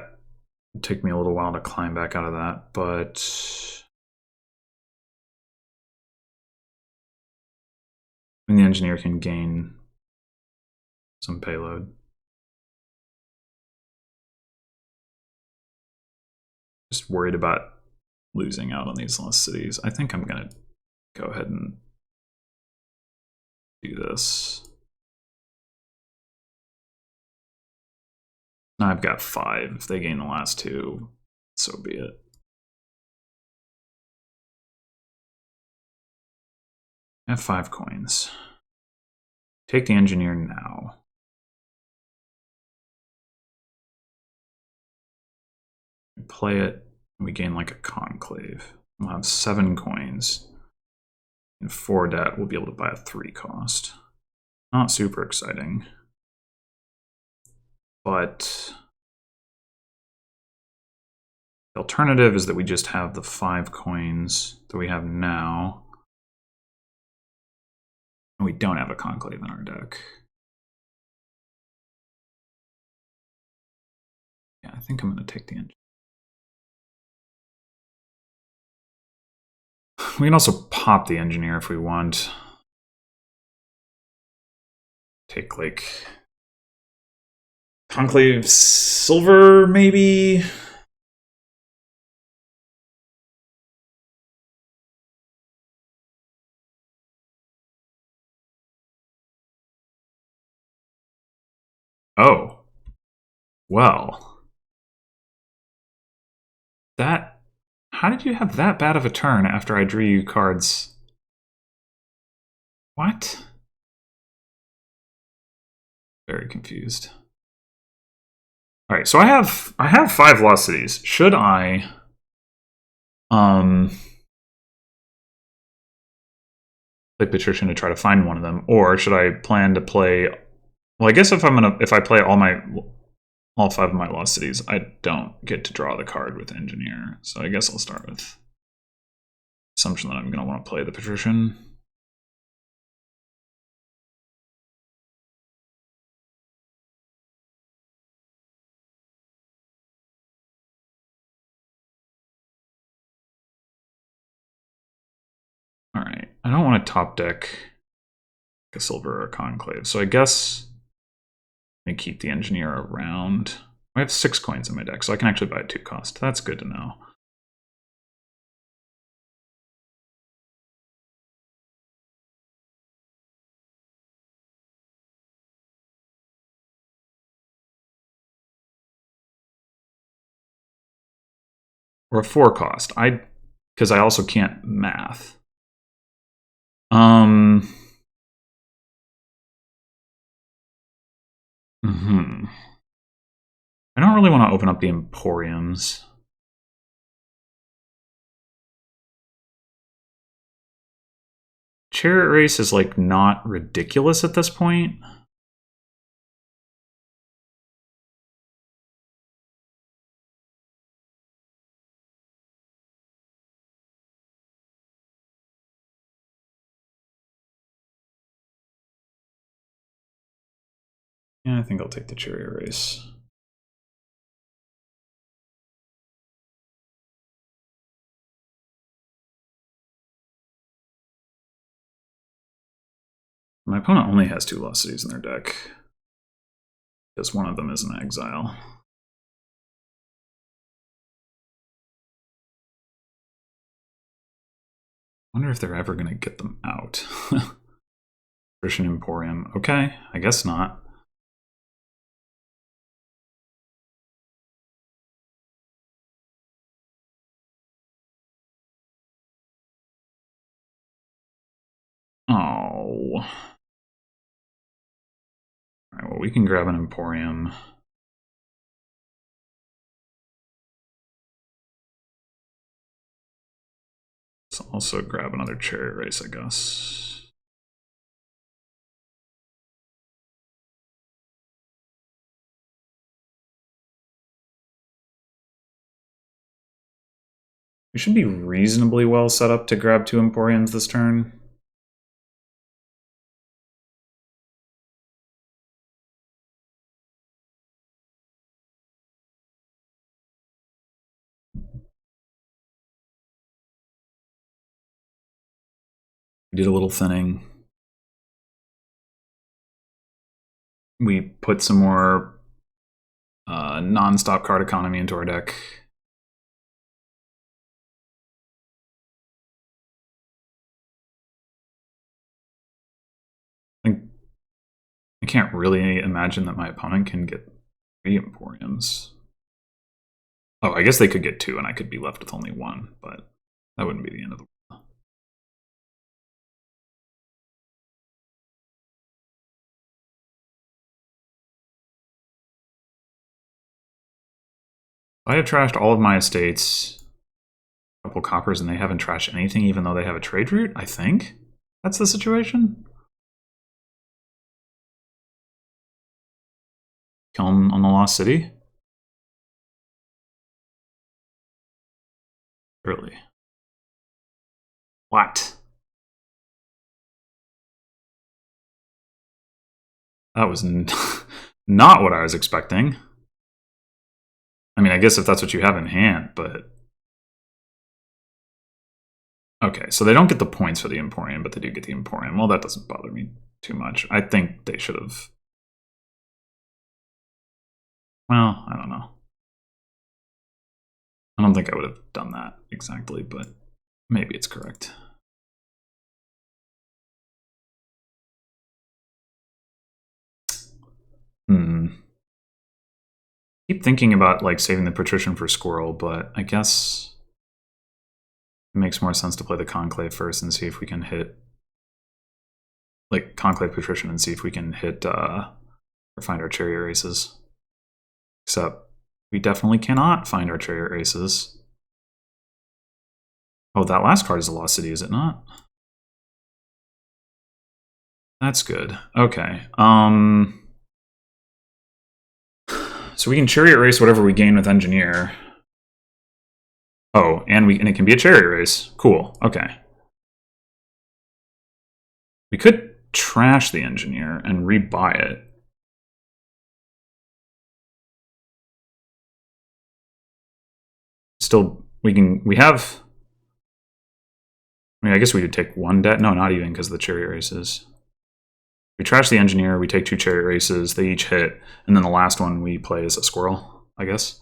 It'd take me a little while to climb back out of that, but the engineer can gain some payload. Just worried about losing out on these lost cities. I think I'm gonna go ahead and do this. Now I've got 5. If they gain the last 2, so be it. I have 5 coins. Take the engineer now. Play it, and we gain like a conclave. We'll have 7 coins. And 4 debt, we'll be able to buy a 3 cost. Not super exciting. But the alternative is that we just have the 5 coins that we have now. And we don't have a conclave in our deck. Yeah, I think I'm going to take the engine. We can also pop the engineer if we want. Take like conclave silver, maybe. Oh. Well. That... How did you have that bad of a turn after I drew you cards? What? Very confused. Alright, so I have 5 lost cities. Should I... play Patrician to try to find one of them, or should I plan to play... Well, I guess if I play all 5 of my lost cities, I don't get to draw the card with engineer. So I guess I'll start with assumption that I'm going to want to play the Patrician. All right, I don't want to top deck a silver or a conclave, so I guess I keep the engineer around. I have 6 coins in my deck, so I can actually buy a 2 cost. That's good to know. Or a 4 cost. Because I also can't math. I don't really want to open up the Emporiums. Chariot Race is like not ridiculous at this point. Yeah, I think I'll take the Chariot Race. My opponent only has 2 lost cities in their deck, because one of them is in exile. I wonder if they're ever going to get them out. Christian Emporium. Okay, I guess not. Oh. Alright, well, we can grab an Emporium. Let's also grab another Chariot Race, I guess. We should be reasonably well set up to grab 2 Emporiums this turn. We did a little thinning. We put some more non-stop card economy into our deck. I can't really imagine that my opponent can get 3 Emporiums. Oh, I guess they could get 2 and I could be left with only 1, but that wouldn't be the end of the world. I have trashed all of my estates, a couple coppers, and they haven't trashed anything even though they have a trade route, I think? That's the situation? Kill him on the Lost City? Really? What? That was not what I was expecting. I mean, I guess if that's what you have in hand, but... Okay, so they don't get the points for the Emporium, but they do get the Emporium. Well, that doesn't bother me too much. I think they should have... Well, I don't know. I don't think I would have done that exactly, but maybe it's correct. Keep thinking about like saving the Patrician for Squirrel, but I guess it makes more sense to play the Conclave first and see if we can hit like Conclave Patrician and see if we can hit or find our Chariot Races. Except we definitely cannot find our Chariot Races. Oh, that last card is a Lost City, is it not? That's good. Okay. So we can Chariot Race whatever we gain with Engineer. Oh, and it can be a Chariot Race. Cool. Okay. We could trash the Engineer and rebuy it. Still, we have... I mean, I guess we could take 1 debt. No, not even, because of the Chariot Races. We trash the Engineer, we take 2 Chariot Races, they each hit, and then the last one we play as a Squirrel, I guess.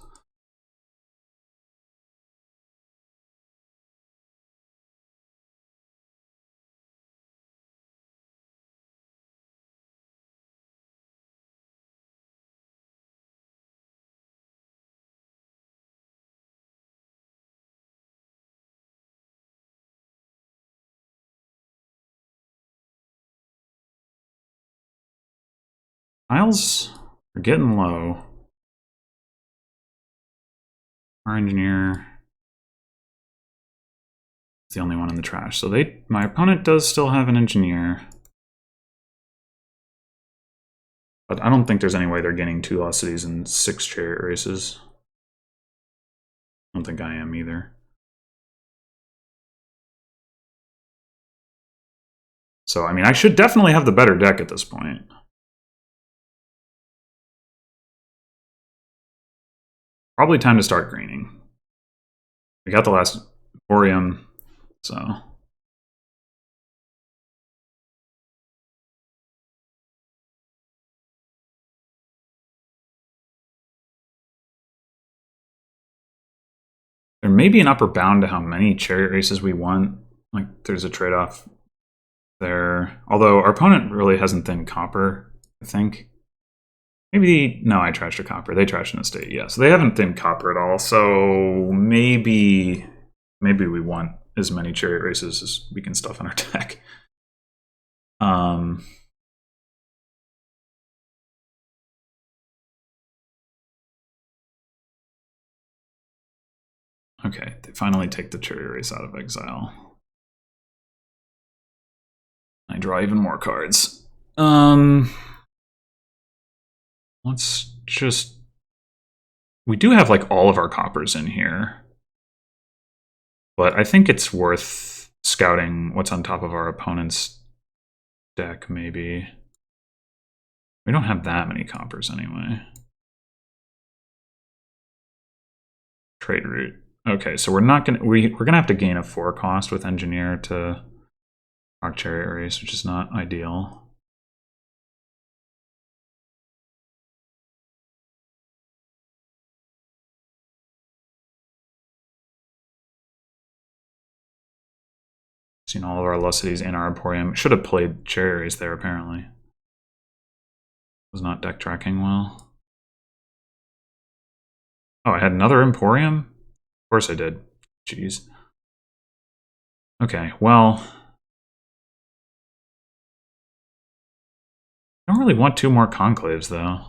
Tiles are getting low. Our Engineer is the only one in the trash. So my opponent does still have an Engineer. But I don't think there's any way they're getting 2 Lost Cities and 6 Chariot Races. I don't think I am either. So, I mean, I should definitely have the better deck at this point. Probably time to start greening. We got the last Emporium, so... There may be an upper bound to how many Chariot Races we want. Like, there's a trade-off there. Although, our opponent really hasn't thinned Copper, I think. Maybe... No, I trashed a Copper. They trashed an estate, yeah. So they haven't thinned Copper at all. So maybe we want as many Chariot Races as we can stuff in our deck. Um, okay, they finally take the cherry race out of exile. I draw even more cards. Let's just... We do have like all of our coppers in here. But I think it's worth scouting what's on top of our opponent's deck, maybe. We don't have that many coppers anyway. Trade route. Okay, so we're not gonna we're gonna have to gain a 4 cost with engineer to rock chariot race, which is not ideal. Seen all of our lucidities in our emporium. Should have played chariot race there apparently. Was not deck tracking well. Oh, I had another emporium? Of course I did. Jeez. Okay, well, I don't really want 2 more conclaves though.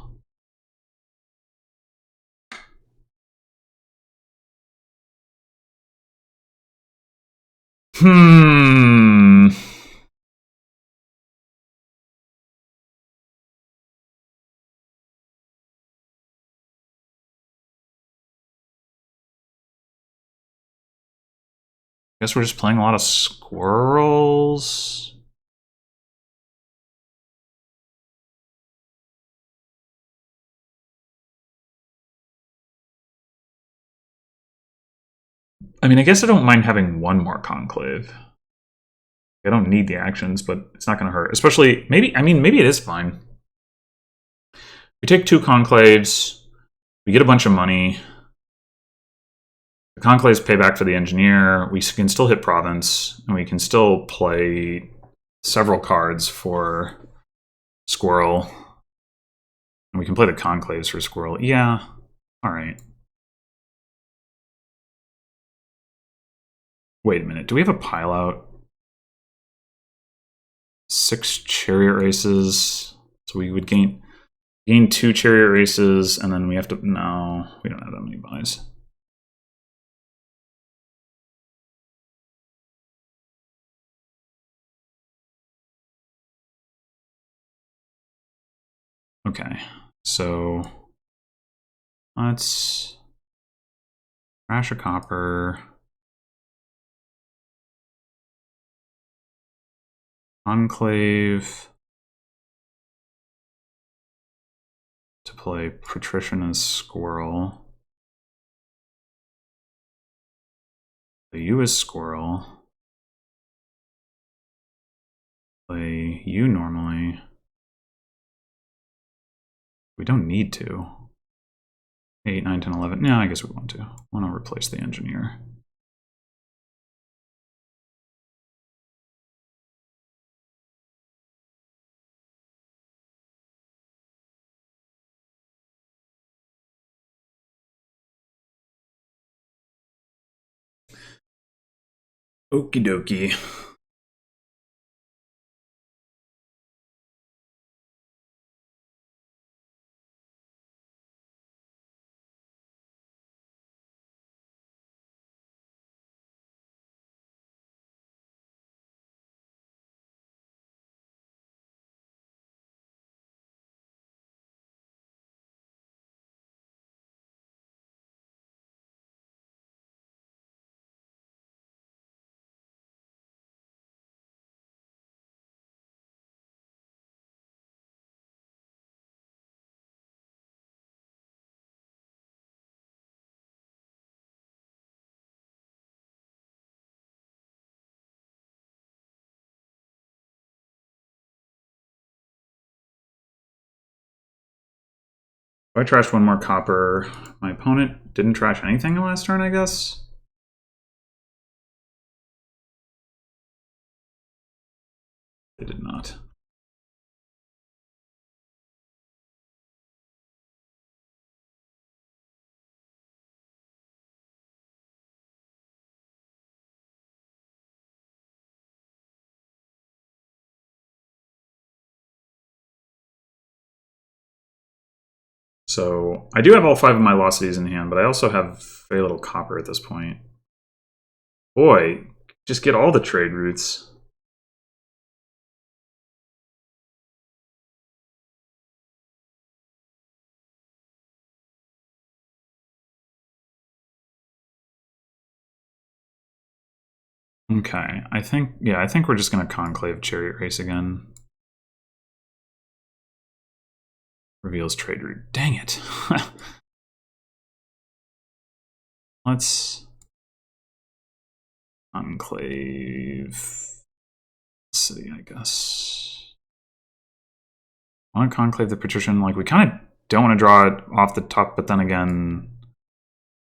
Guess we're just playing a lot of squirrels. I mean, I guess I don't mind having 1 more conclave. I don't need the actions, but it's not going to hurt. Especially, maybe it is fine. We take 2 conclaves, we get a bunch of money. The conclaves pay back for the engineer. We can still hit province, and we can still play several cards for squirrel. And we can play the conclaves for squirrel. Yeah, all right. Wait a minute, do we have a pile out? 6 chariot races. So we would gain 2 chariot races, and then we have to... No, we don't have that many buys. Okay, so let's crash a copper. Enclave to play Patrician as Squirrel. Play you as Squirrel. Play you normally. We don't need to. 8, 9, 10, 11. Yeah, I guess we want to. I want to replace the engineer. Okie dokie. If I trashed 1 more copper, my opponent didn't trash anything the last turn, I guess? They did not. So I do have all 5 of my Lost Cities in hand, but I also have very little copper at this point. Boy, just get all the trade routes. Okay, I think we're just gonna conclave Chariot Race again. Reveals trade route. Dang it. Let's enclave city, I guess. I want to conclave the patrician. Like, we kind of don't want to draw it off the top, but then again,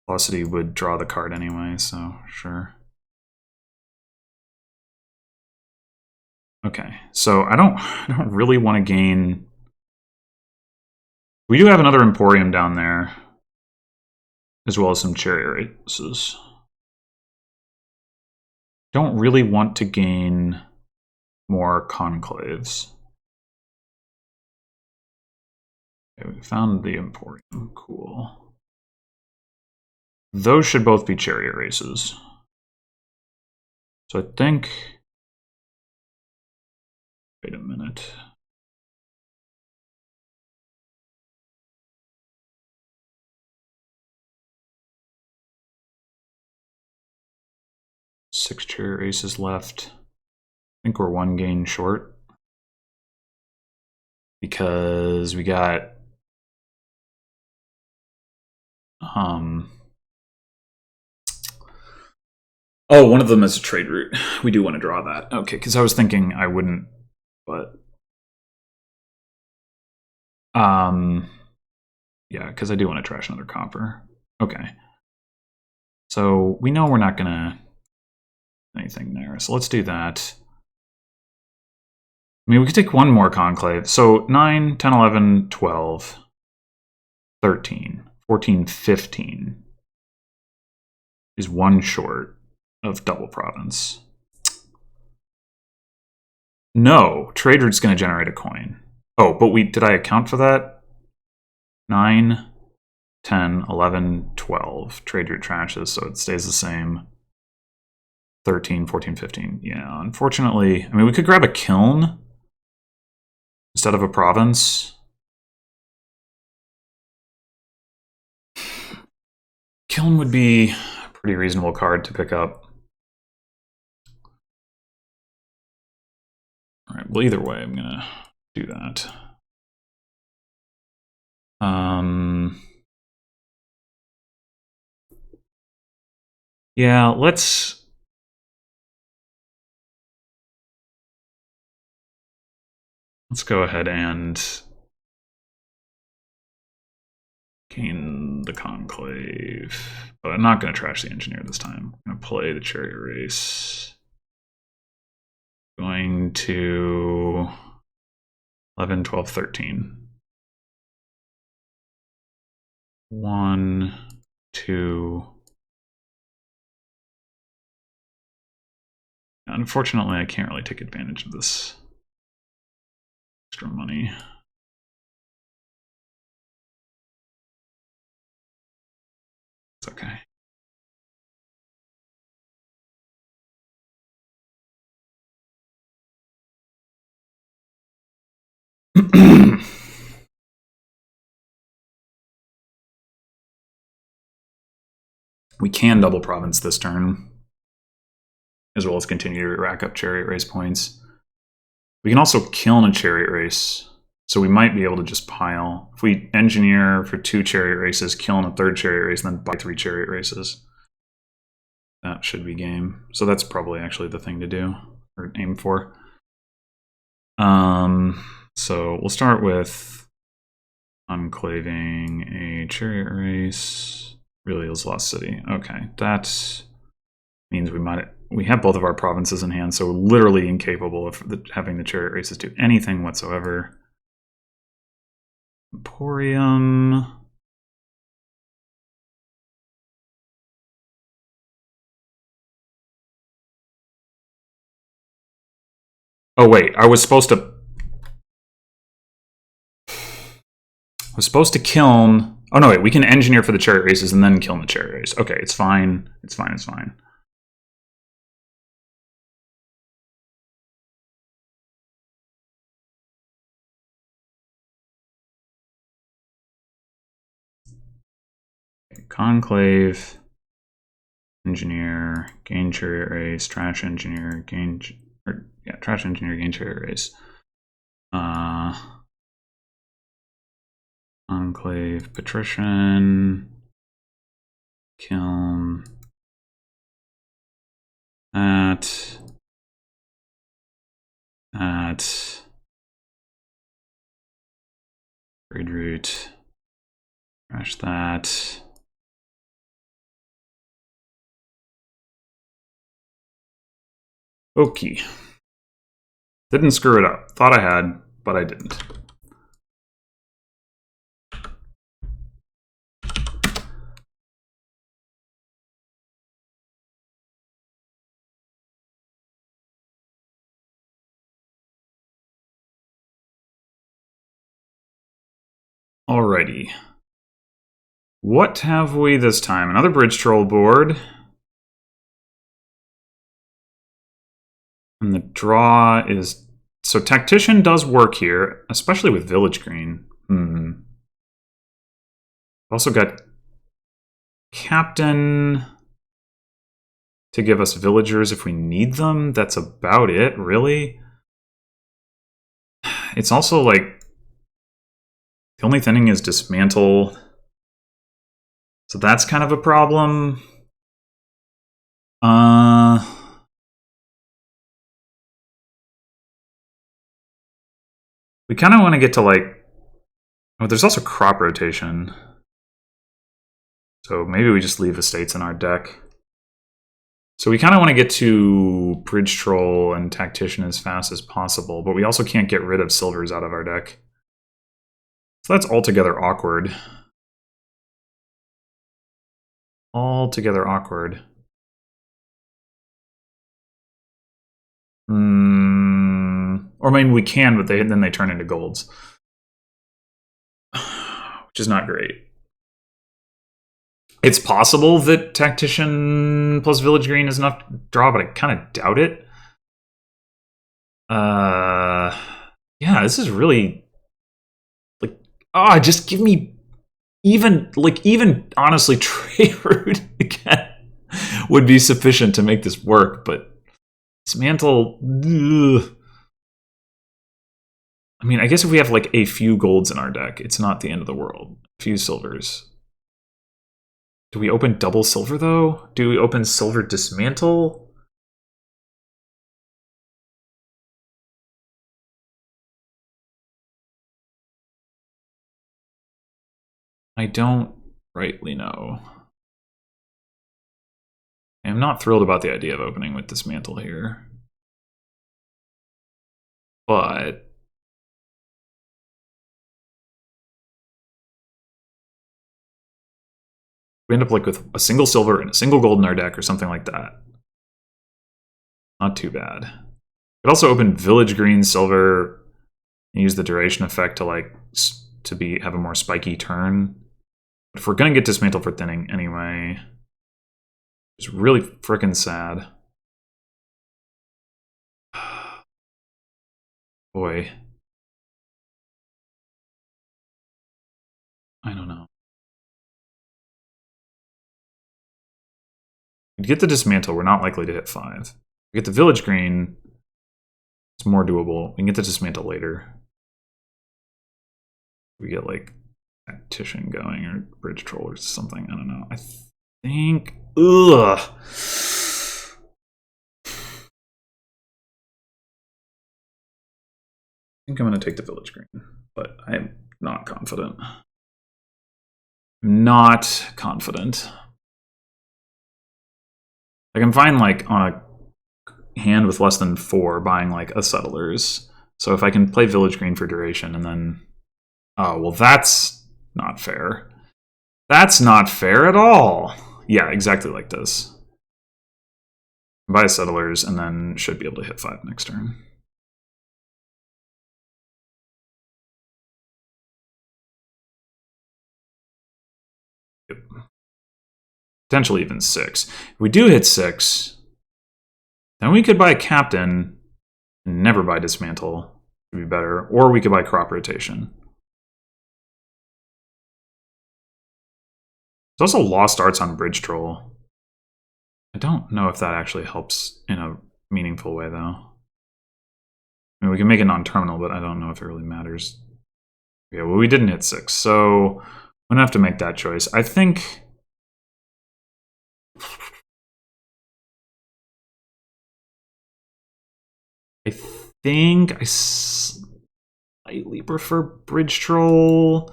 Velocity would draw the card anyway, so sure. Okay, so I don't really want to gain. We do have another Emporium down there, as well as some chariot races. Don't really want to gain more conclaves. Okay, we found the Emporium. Cool. Those should both be chariot races. So I think. Wait a minute. Six chariot races left. I think we're 1 gain short. Because we got oh, one of them is a trade route. We do want to draw that. Okay, because I was thinking I wouldn't, but yeah, because I do want to trash another copper. Okay. So we know we're not gonna anything there. So let's do that. I mean, we could take one more conclave. So 9, 10, 11, 12, 13, 14, 15 is 1 short of double province. No, trade route's going to generate a coin. Oh, but did I account for that? 9, 10, 11, 12. Trade route trashes, so it stays the same. 13, 14, 15. Yeah, unfortunately, I mean, we could grab a kiln instead of a province. Kiln would be a pretty reasonable card to pick up. All right, well, either way, I'm going to do that. Yeah, let's go ahead and gain the conclave. But I'm not going to trash the engineer this time. I'm going to play the chariot race. Going to 11, 12, 13. 1, 2. Unfortunately, I can't really take advantage of this extra money. It's okay. We can double province this turn, as well as continue to rack up chariot race points. We can also kiln a chariot race, so we might be able to just pile. If we engineer for 2 chariot races, kiln a 3rd chariot race, and then buy 3 chariot races, that should be game. So that's probably actually the thing to do, or aim for. So we'll start with enclaving a chariot race. Really is Lost City. Okay, that means we have both of our provinces in hand, so we're literally incapable of having the chariot races do anything whatsoever. Emporium. Oh wait, I was supposed to was supposed to kiln. Oh no, wait, we can engineer for the chariot races and then kiln the chariot race. Okay, it's fine. It's fine, it's fine. Okay, conclave, engineer, gain chariot race, trash engineer, gain, or yeah, trash engineer, gain chariot race. Enclave, patrician, kiln, that, trade route, trash that. Okay. Didn't screw it up. Thought I had, but I didn't. Alrighty. What have we this time? Another bridge troll board. And the draw is... So Tactician does work here, especially with Village Green. Also got Captain to give us villagers if we need them. That's about it, really. It's also like... The only thing is Dismantle. So that's kind of a problem. We kind of want to get to like... Oh, there's also crop rotation. So maybe we just leave estates in our deck. So we kind of want to get to Bridge Troll and Tactician as fast as possible, but we also can't get rid of silvers out of our deck. So that's altogether awkward. Altogether awkward. Or I mean, we can, but then they turn into golds. Which is not great. It's possible that Tactician plus Village Green is enough to draw, but I kind of doubt it. Yeah, this is really... Like, just give me... Even honestly, Trade Route again would be sufficient to make this work, but Dismantle... Ugh. I mean, I guess if we have like a few golds in our deck, it's not the end of the world. A few silvers. Do we open double silver though? Do we open silver Dismantle? I don't rightly know. I'm not thrilled about the idea of opening with Dismantle here. But... we end up like with a single silver and a single gold in our deck or something like that. Not too bad. Could also open Village Green Silver and use the duration effect to like have a more spiky turn. But if we're gonna get Dismantle for thinning anyway, it's really freaking sad. Boy. I don't know. We get the Dismantle, we're not likely to hit 5. We get the Village Green, it's more doable. We can get the Dismantle later. We get like Tactician going or Bridge Troll or something. I don't know. I think... Ugh. I think I'm going to take the Village Green, but I'm not confident. Not confident. Like, I'm fine, like, on a hand with less than 4, buying, like, a Settlers. So if I can play Village Green for duration and then... Oh, well, that's not fair. That's not fair at all. Yeah, exactly like this. Buy Settlers and then should be able to hit 5 next turn. potentially even 6. If we do hit 6, then we could buy Captain and never buy Dismantle. Would be better. Or we could buy Crop Rotation. There's also Lost Arts on Bridge Troll. I don't know if that actually helps in a meaningful way, though. I mean, we can make it non-terminal, but I don't know if it really matters. Yeah, well, we didn't hit 6, so I'm going to have to make that choice. I think... I slightly prefer Bridge Troll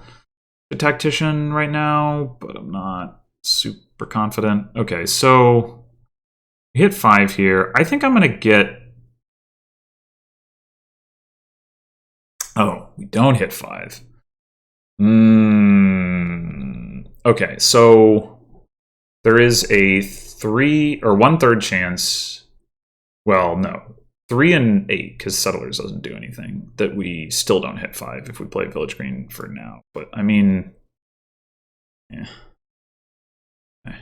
to Tactician right now, but I'm not super confident. Okay, so we hit 5 here. I think I'm going to get... Oh, we don't hit 5. Okay, so there is a 3 or 1/3 chance. Well, no, 3 and 8 because Settlers doesn't do anything. That we still don't hit 5 if we play Village Green for now. But I mean, yeah. Okay.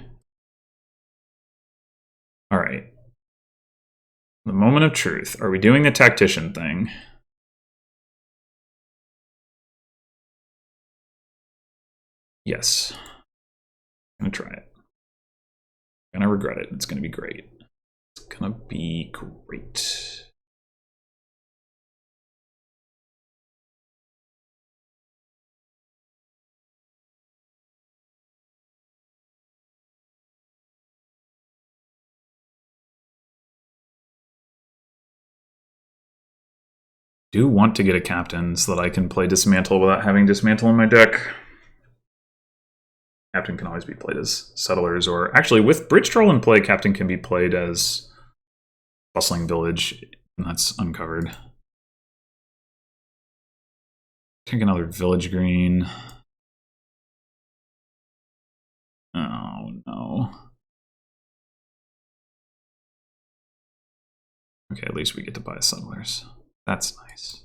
All right. The moment of truth. Are we doing the Tactician thing? Yes. I'm gonna try it. I'm gonna regret it. It's gonna be great. It's gonna be great. Do want to get a Captain so that I can play Dismantle without having Dismantle in my deck. Captain can always be played as Settlers, or actually with Bridge Troll in play, Captain can be played as Bustling Village, and that's uncovered. Take another Village Green. Oh no. Okay, at least we get to buy Settlers. That's nice.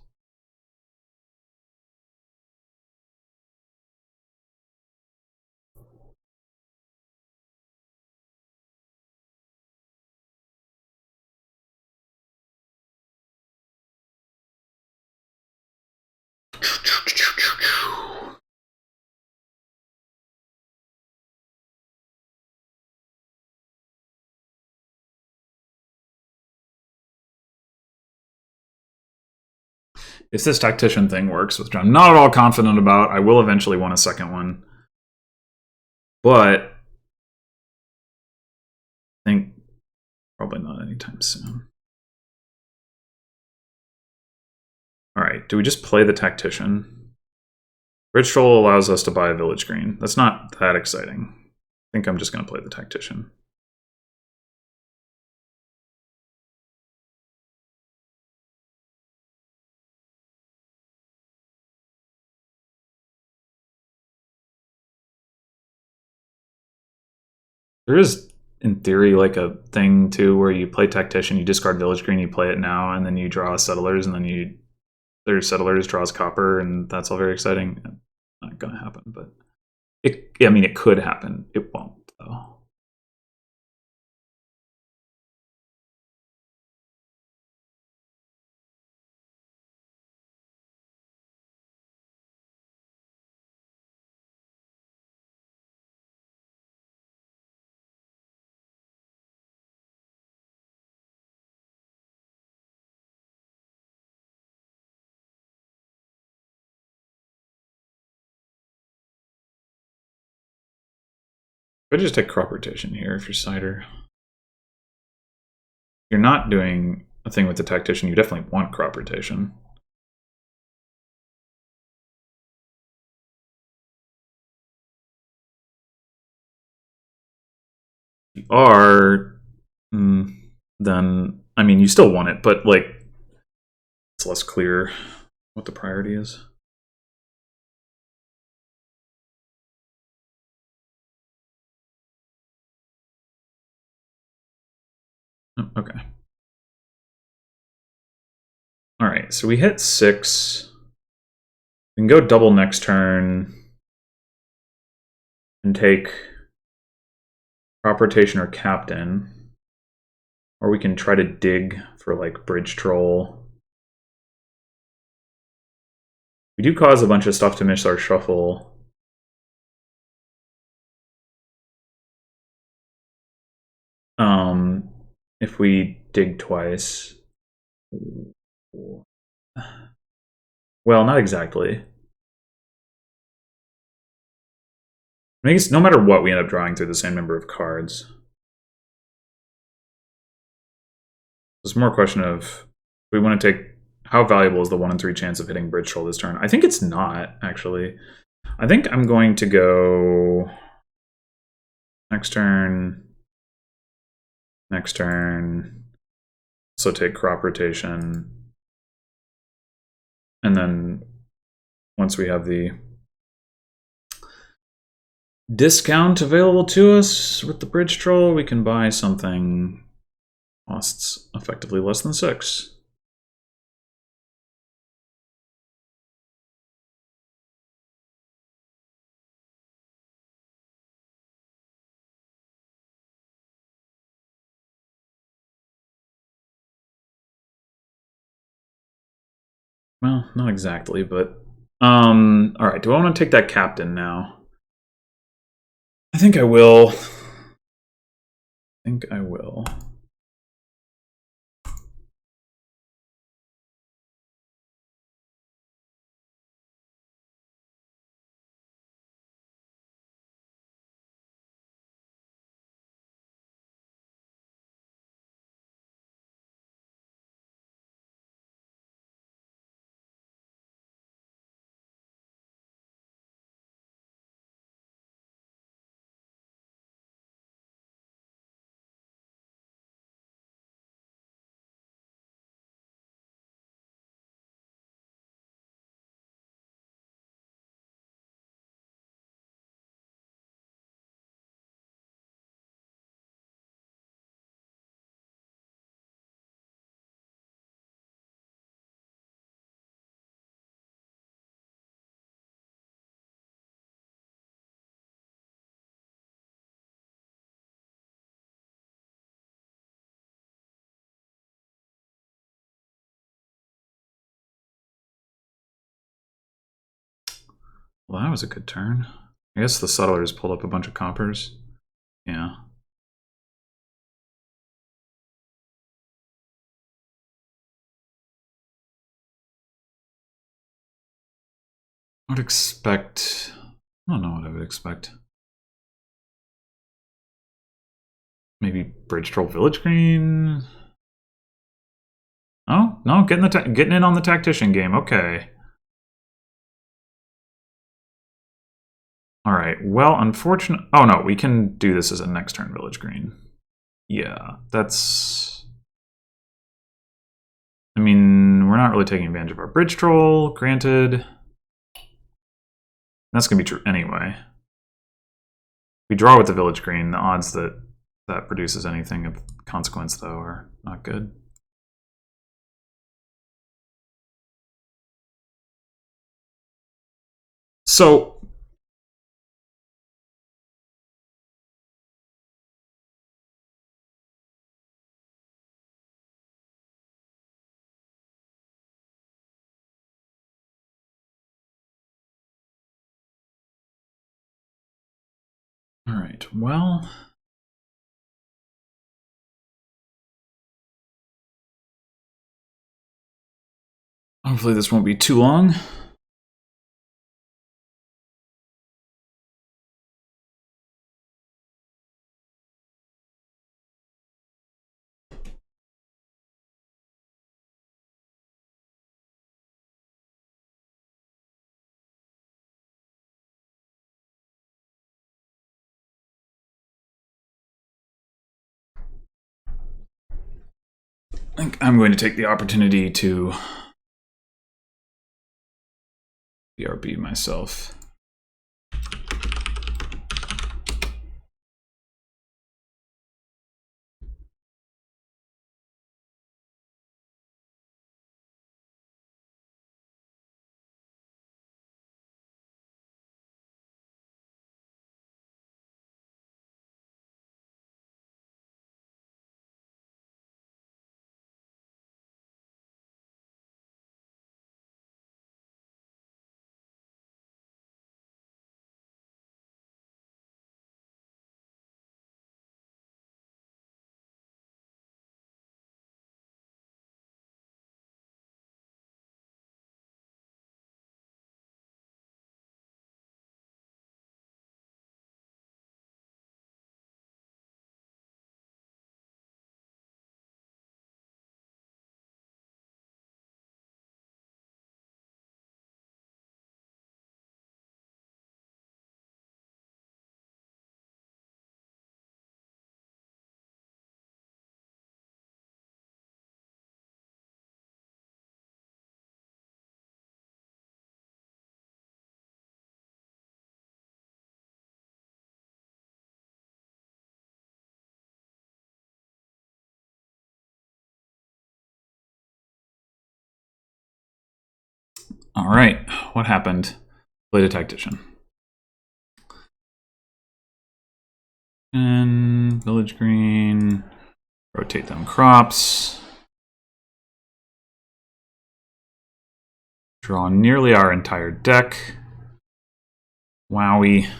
If this Tactician thing works, which I'm not at all confident about, I will eventually want a second one. But I think probably not anytime soon. All right, do we just play the Tactician? Bridge Troll allows us to buy a Village Green. That's not that exciting. I think I'm just going to play the Tactician. There is, in theory, like a thing too where you play Tactician, you discard Village Green, you play it now, and then you draw Settlers, and then their Settlers draws Copper, and that's all very exciting. Not gonna happen, but I mean, it could happen. It won't, though. Could just take Crop Rotation here if you're Cider. You're not doing a thing with the Tactician, you definitely want Crop Rotation. You are, then, I mean, you still want it, but like, it's less clear what the priority is. Oh, okay. All right, so we hit 6. We can go double next turn and take Crop rotation or captain. Or we can try to dig for like bridge troll. We do cause a bunch of stuff to miss our shuffle. If we dig twice. Well, not exactly. I mean, no matter what, we end up drawing through the same number of cards. It's more a question of we want to take how valuable is the 1 in 3 chance of hitting bridge troll this turn. I think it's not, actually. I think I'm going to go next turn, next turn. So take crop rotation. And then once we have the discount available to us with the bridge troll, we can buy something costs effectively less than 6. Well, not exactly, but all right. Do I want to take that captain now? I think I will. I think I will. Well, that was a good turn. I guess the settlers pulled up a bunch of coppers. Yeah. I would expect... I don't know what I would expect. Maybe bridge troll village green? Oh, no, getting in on the tactician game. Okay. All right. Well, unfortunately... Oh, no, we can do this as a next turn village green. Yeah, that's... I mean, we're not really taking advantage of our bridge troll, granted. That's going to be true anyway. If we draw with the village green, the odds that that produces anything of consequence, though, are not good. So... All right, well... Hopefully this won't be too long. I think I'm going to take the opportunity to BRB myself. All right, what happened? Play the tactician. And village green. Rotate them crops. Draw nearly our entire deck. Wowie.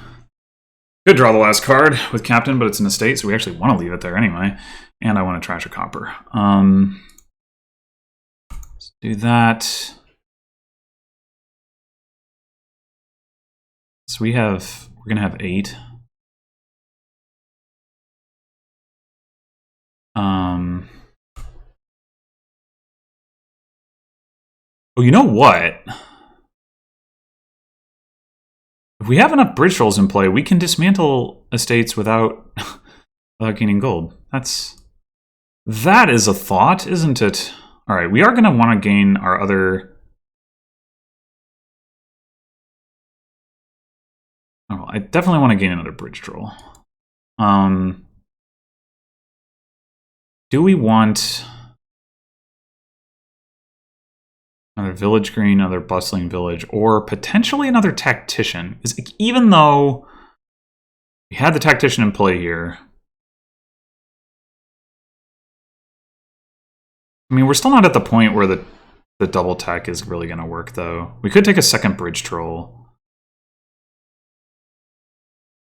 Could draw the last card with Captain, but it's an estate, so we actually want to leave it there anyway. And I want to trash a copper. Let's do that. So we're going to have 8. Oh, you know what? If we have enough bridge trolls in play, we can dismantle estates without gaining gold. That is a thought, isn't it? All right, we are going to want to gain our other... Oh, I definitely want to gain another bridge troll. Do we want another village green, another bustling village, or potentially another tactician? Because even though we had the tactician in play here, I mean, we're still not at the point where the double tech is really going to work, though. We could take a second bridge troll.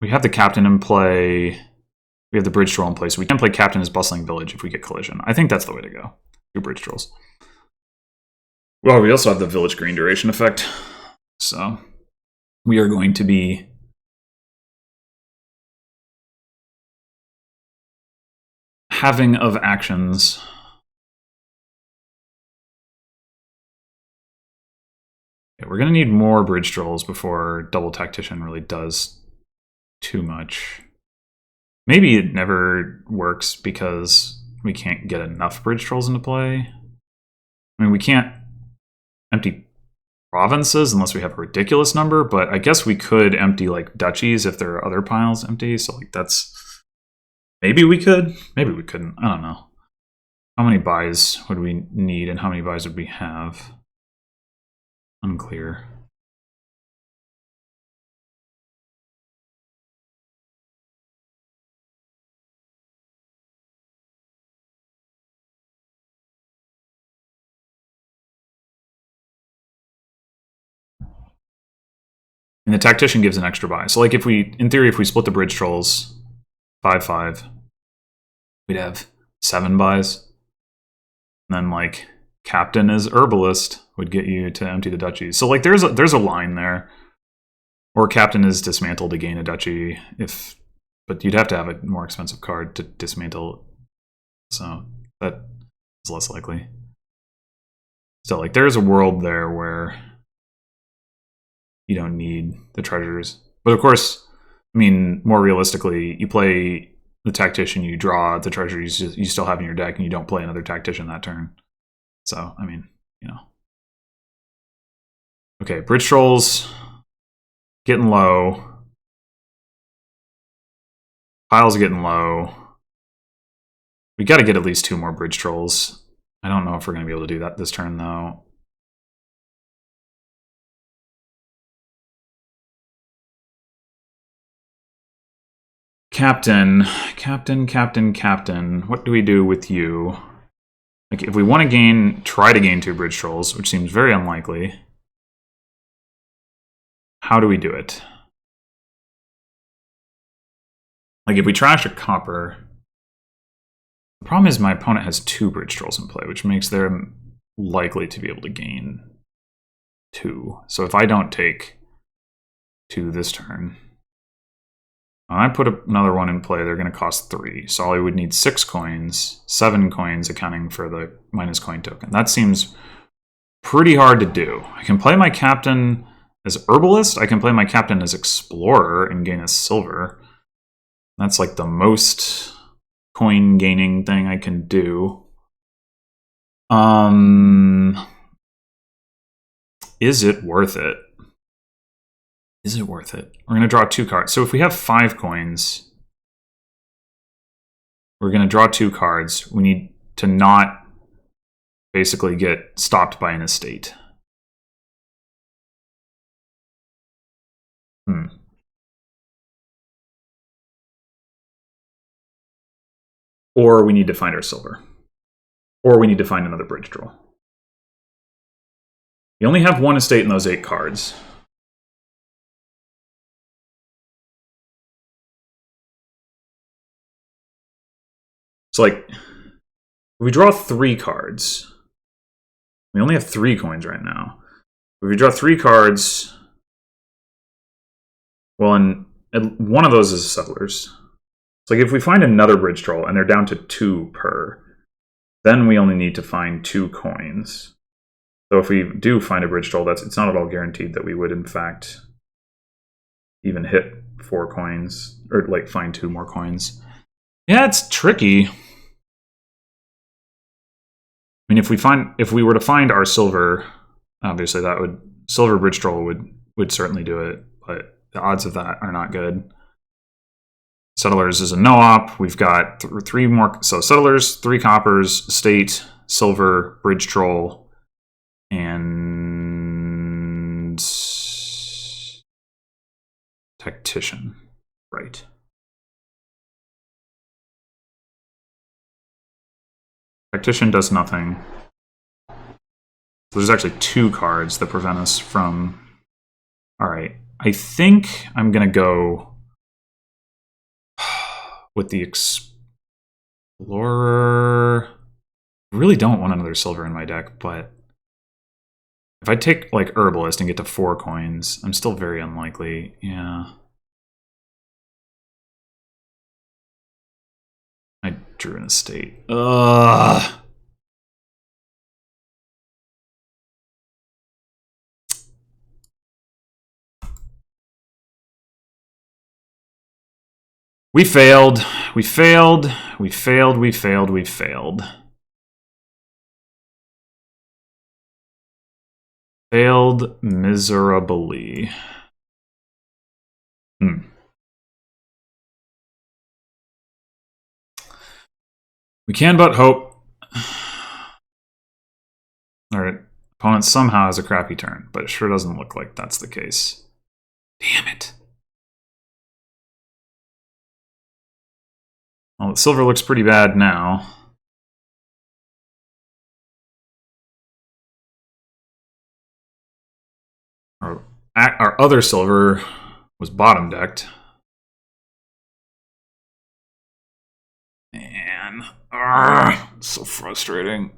We have the captain in play. We have the bridge troll in place. So we can play captain as bustling village if we get collision. I think that's the way to go. 2 bridge trolls. Well, we also have the village green duration effect. So we are going to be having of actions. Okay, we're going to need more bridge trolls before double tactician really does too much. Maybe it never works because we can't get enough bridge trolls into play. I mean, we can't empty provinces unless we have a ridiculous number, but I guess we could empty like duchies if there are other piles empty. So like that's... Maybe we could. Maybe we couldn't. I don't know. How many buys would we need and how many buys would we have? Unclear. And the tactician gives an extra buy. So like if we, in theory, if we split the bridge trolls 5-5, we'd have 7 buys. And then like captain as herbalist would get you to empty the duchies. So like there's a line there. Or captain is dismantled to gain a duchy but you'd have to have a more expensive card to dismantle. So that is less likely. Still, like there's a world there where you don't need the treasures. But of course, I mean, more realistically, you play the tactician, you draw the treasures you still have in your deck, and you don't play another tactician that turn. So, I mean, you know. Okay, bridge trolls getting low. Piles getting low. We got to get at least 2 more bridge trolls. I don't know if we're going to be able to do that this turn, though. Captain. What do we do with you? Like, if we want to try to gain 2 bridge trolls, which seems very unlikely, how do we do it? Like, if we trash a copper, the problem is my opponent has 2 bridge trolls in play, which makes them likely to be able to gain 2. So if I don't take 2 this turn, when I put another one in play, they're going to cost 3. So I would need 6 coins, 7 coins accounting for the minus coin token. That seems pretty hard to do. I can play my captain as herbalist. I can play my captain as explorer and gain a silver. That's like the most coin gaining thing I can do. Is it worth it? Is it worth it? We're going to draw 2 cards. So if we have 5 coins, we're going to draw 2 cards. We need to not basically get stopped by an estate. Hmm. Or we need to find our silver. Or we need to find another bridge draw. You only have one estate in those 8 cards. It's like, if we draw 3 cards, we only have 3 coins right now. If we draw 3 cards, well, and one of those is settlers. It's like if we find another bridge troll and they're down to 2 per, then we only need to find 2 coins. So if we do find a bridge troll, it's not at all guaranteed that we would in fact even hit 4 coins or like find 2 more coins. Yeah, it's tricky. I mean, if we were to find our silver, obviously that would silver bridge troll would certainly do it, but the odds of that are not good. Settlers is a no-op. We've got 3 more. So settlers, 3 coppers, estate, silver, bridge troll, and tactician. Right. Tactician does nothing. So there's actually 2 cards that prevent us from... Alright. I think I'm going to go with the Explorer. I really don't want another silver in my deck, but if I take like Herbalist and get to 4 coins, I'm still very unlikely. Yeah. I drew an estate. Ugh. We failed. We failed. We failed. We failed. We failed. Failed miserably. We can but hope. Our opponent somehow has a crappy turn, but it sure doesn't look like that's the case. Damn it. Well, silver looks pretty bad now. Our other silver was bottom decked. Man, it's so frustrating.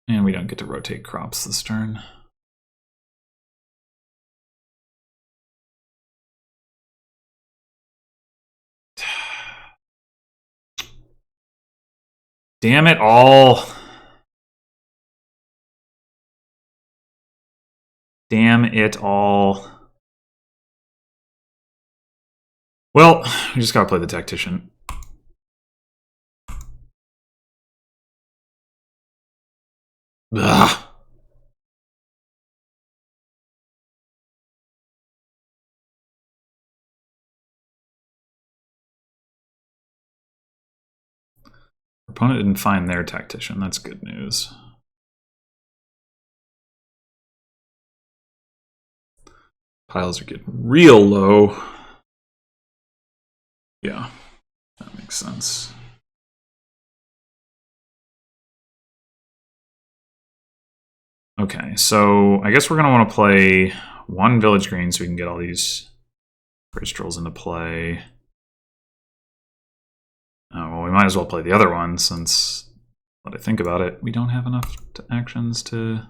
And we don't get to rotate crops this turn. Damn it all. Damn it all. Well, we just gotta play the tactician. Ugh. Opponent didn't find their tactician. That's good news. Piles are getting real low. Yeah, that makes sense. Okay, so I guess we're going to want to play 1 village green so we can get all these bridge trolls into play. Well, we might as well play the other one since, when I think about it, we don't have enough actions to...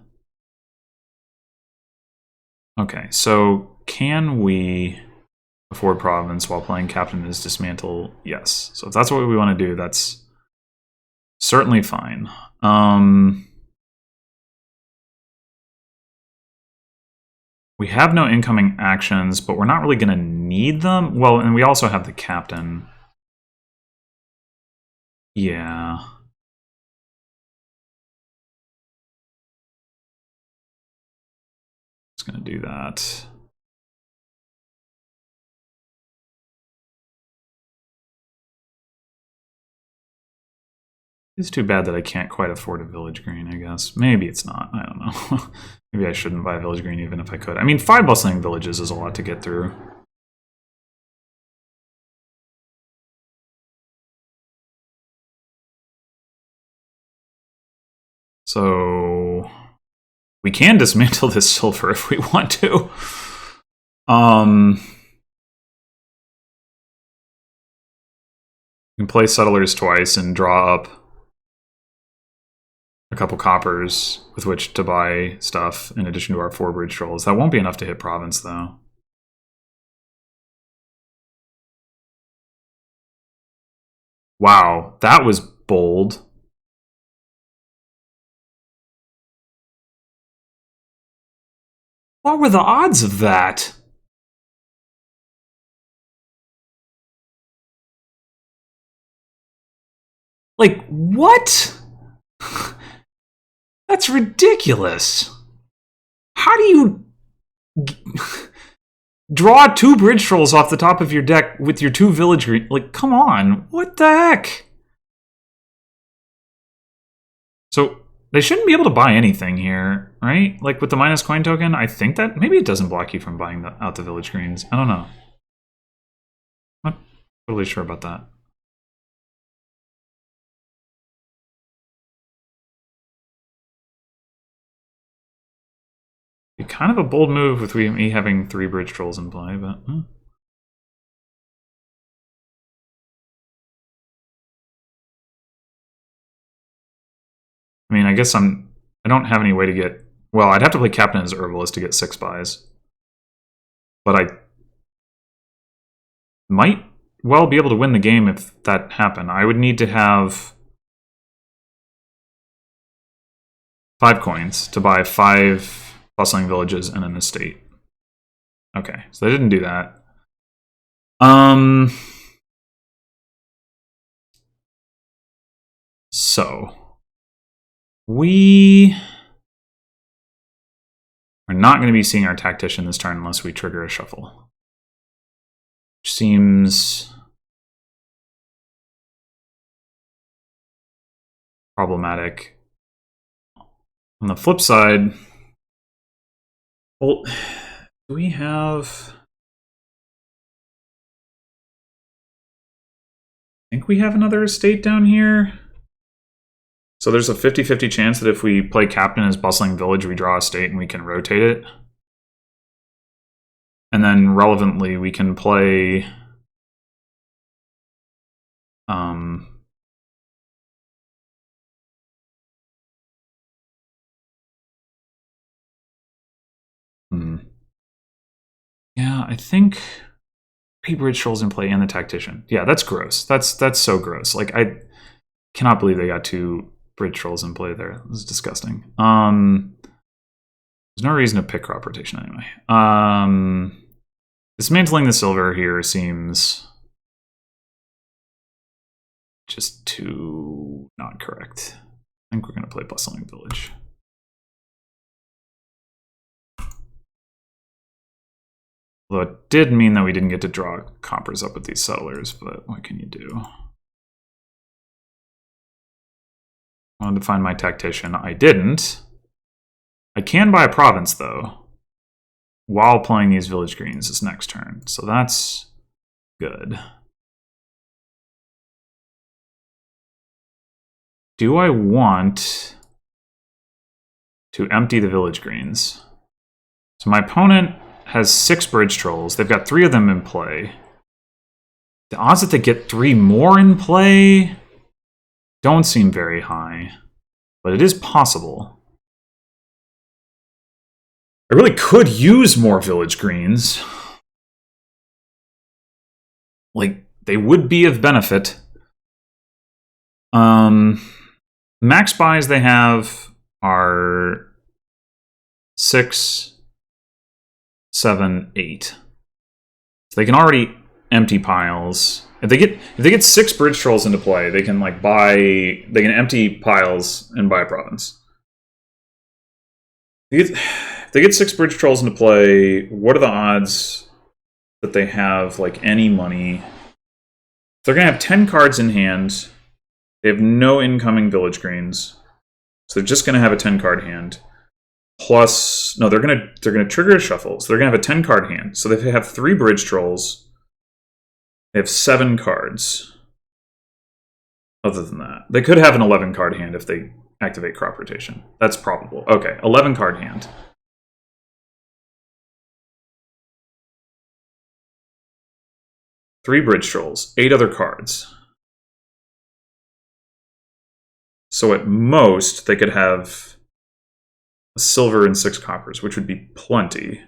Okay, so can we afford province while playing Captain is Dismantle? Yes. So if that's what we want to do, that's certainly fine. We have no incoming actions, but we're not really going to need them. Well, and we also have the Captain. Yeah. Just going to do that. It's too bad that I can't quite afford a village green, I guess. Maybe it's not. I don't know. Maybe I shouldn't buy a village green even if I could. I mean, 5 bustling villages is a lot to get through. So we can dismantle this silver if we want to. We can play settlers twice and draw up a couple coppers with which to buy stuff in addition to our 4 bridge trolls. That won't be enough to hit province, though. Wow, that was bold. What were the odds of that? Like, what? That's ridiculous. How do you draw 2 bridge trolls off the top of your deck with your 2 village green? Like, come on. What the heck? So they shouldn't be able to buy anything here, right? Like with the minus coin token, I think that maybe it doesn't block you from buying out the village greens. I don't know. I'm not totally sure about that. Be kind of a bold move with me having 3 bridge trolls in play, but I mean, I guess I don't have any way to get. Well, I'd have to play Captain as Herbalist to get 6 buys, but I might well be able to win the game if that happened. I would need to have 5 coins to buy 5 bustling villages and an estate. Okay, so they didn't do that. So we are not going to be seeing our tactician this turn unless we trigger a shuffle, which seems problematic. On the flip side, well, do we have... I think we have another estate down here. So there's a 50-50 chance that if we play Captain as Bustling Village, we draw a state and we can rotate it. And then relevantly, we can play... Yeah, I think 3 bridge trolls in play and the tactician. Yeah, that's gross. That's so gross. Like, I cannot believe they got 2 bridge trolls in play there. This is disgusting. There's no reason to pick crop rotation anyway. Dismantling the silver here seems just too not correct. I think we're going to play Bustling Village. Although it did mean that we didn't get to draw coppers up with these settlers, but what can you do? I wanted to find my tactician. I didn't. I can buy a province, though, while playing these village greens this next turn. So that's good. Do I want to empty the village greens? So my opponent has 6 bridge trolls. They've got 3 of them in play. The odds that they get 3 more in play don't seem very high, but it is possible. I really could use more village greens. Like, they would be of benefit. Max buys they have are 6, 7, 8. So they can already empty piles. If they get 6 bridge trolls into play, they can they can empty piles and buy a province. If they get 6 bridge trolls into play, what are the odds that they have any money? They're gonna have 10 cards in hand. They have no incoming village greens. So they're just going to have a 10-card hand. Plus, no, they're gonna trigger a shuffle. So they're going to have a 10-card hand. So they have 3 bridge trolls. They have 7 cards. Other than that, they could have an 11-card hand if they activate crop rotation. That's probable. Okay, 11-card hand. Three bridge trolls, 8 other cards. So at most, they could have a silver and 6 coppers, which would be plenty.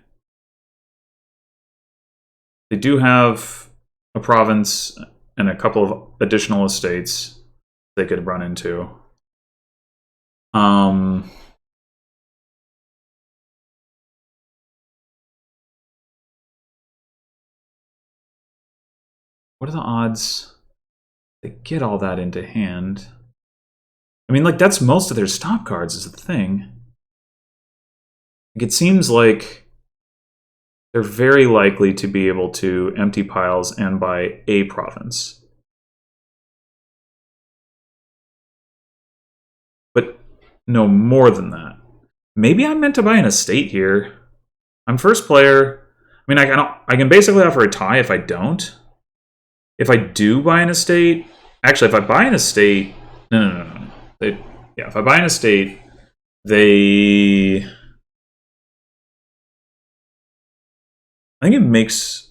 They do have a province and a couple of additional estates they could run into. What are the odds they get all that into hand? I mean, like, that's most of their stop cards is the thing. Like, it seems like they're very likely to be able to empty piles and buy a province. But no more than that. Maybe I'm meant to buy an estate here. I'm first player. I mean, I can basically offer a tie if I don't. If I do buy an estate... Actually, if I buy an estate... No. If I buy an estate, I think it makes...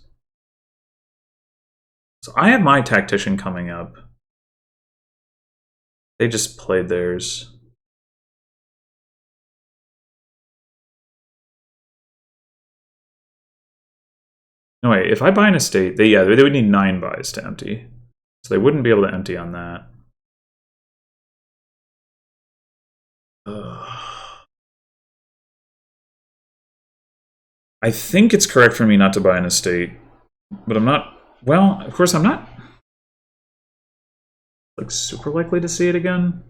So I have my tactician coming up. They just played theirs. No, wait, if I buy an estate, they would need 9 buys to empty. So they wouldn't be able to empty on that. I think it's correct for me not to buy an estate, but I'm not... Well, of course I'm not like super likely to see it again.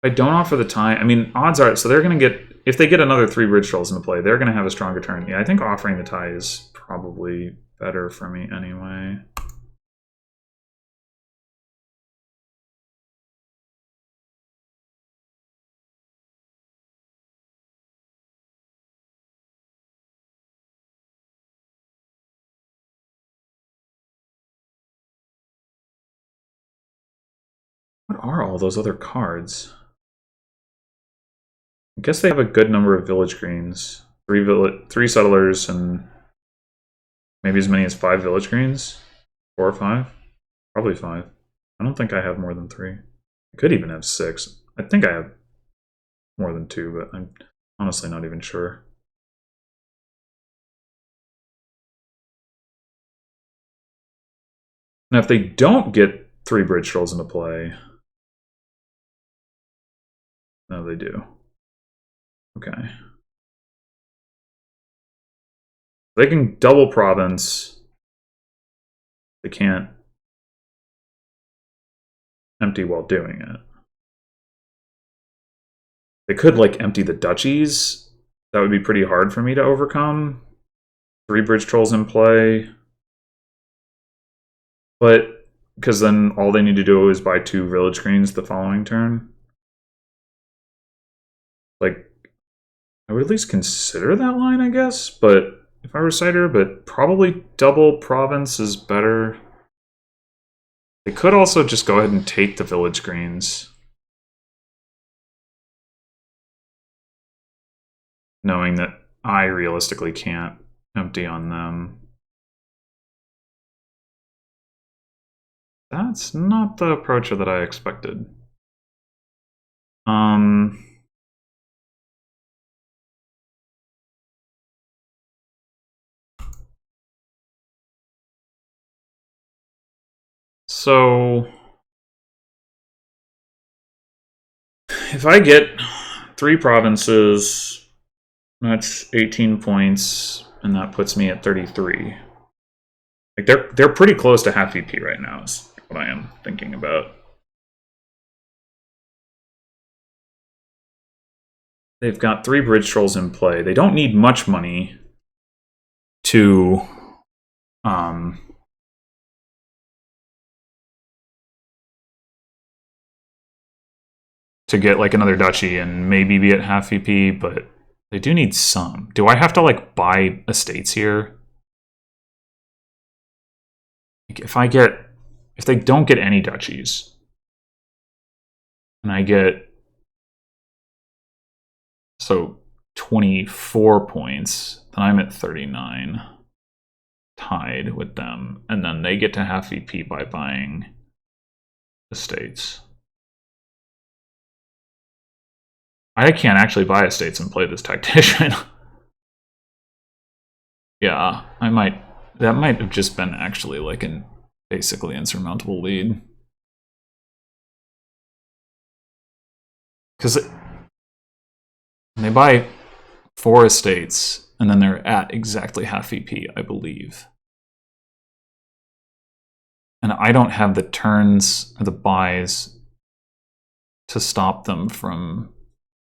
If I don't offer the tie, I mean, odds are, so they're going to get, if they get another 3 bridge trolls into play, they're going to have a stronger turn. Yeah, I think offering the tie is probably better for me anyway. What are all those other cards? I guess they have a good number of village greens. 3 settlers and maybe as many as 5 village greens? 4 or 5? Probably 5. I don't think I have more than 3. I could even have 6. I think I have more than 2, but I'm honestly not even sure. Now, if they don't get 3 bridge trolls into play... No, they do. Okay. They can double province. They can't empty while doing it. They could, like, empty the duchies. That would be pretty hard for me to overcome. 3 bridge trolls in play. But, because then all they need to do is buy 2 village greens the following turn. Like, I would at least consider that line, I guess, but if I were cider, but probably double province is better. They could also just go ahead and take the village greens, knowing that I realistically can't empty on them. That's not the approach that I expected. So if I get 3 provinces, that's 18 points, and that puts me at 33. Like they're pretty close to half VP right now, is what I am thinking about. They've got 3 bridge trolls in play. They don't need much money to to get like another duchy and maybe be at half VP, but they do need some. Do I have to like buy estates here? Like if they don't get any duchies, and I get, so 24 points, then I'm at 39, tied with them, and then they get to half VP by buying estates. I can't actually buy estates and play this tactician. Yeah, that might have just been actually like an basically insurmountable lead. Because they buy 4 estates, and then they're at exactly half VP, I believe. And I don't have the turns or the buys to stop them from...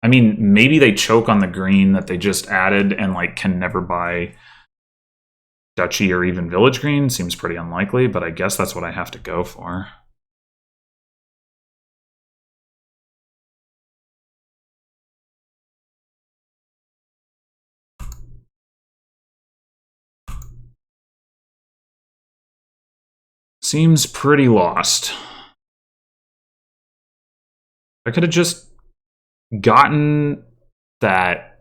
I mean, maybe they choke on the green that they just added and like can never buy duchy or even village green. Seems pretty unlikely, but I guess that's what I have to go for. Seems pretty lost. I could have just gotten that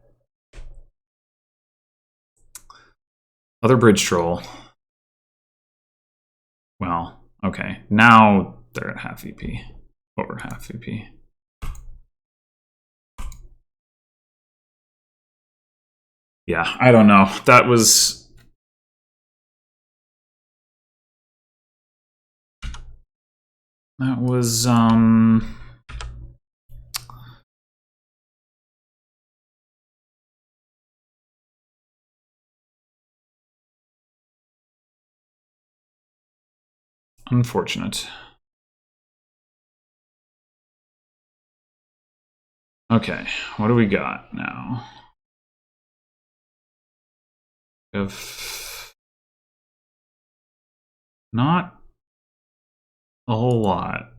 other bridge troll. Well, okay. Now they're at half VP. Over half VP. Yeah, I don't know. That was... unfortunate. Okay, what do we got now? We have not a whole lot.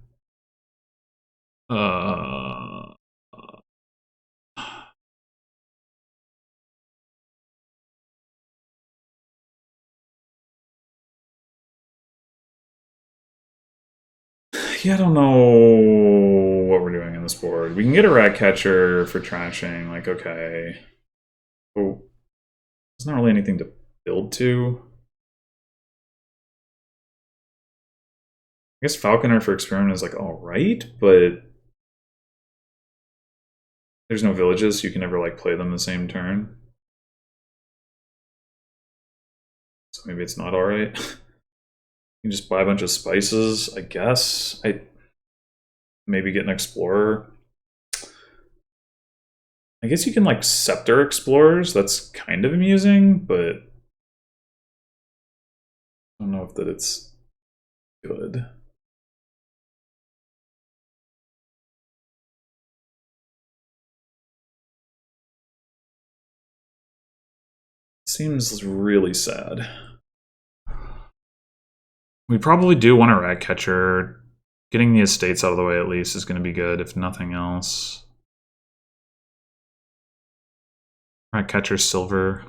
Yeah, I don't know what we're doing in this board. We can get a rat catcher for trashing, like, okay. Oh, there's not really anything to build to. I guess Falconer for experiment is like alright, but there's no villages, so you can never like play them the same turn. So maybe it's not alright. You can just buy a bunch of spices, I guess. Maybe get an explorer. I guess you can like scepter explorers. That's kind of amusing, but I don't know if that it's good. Seems really sad. We probably do want a rat catcher. Getting the estates out of the way at least is going to be good, if nothing else. Rat catcher silver,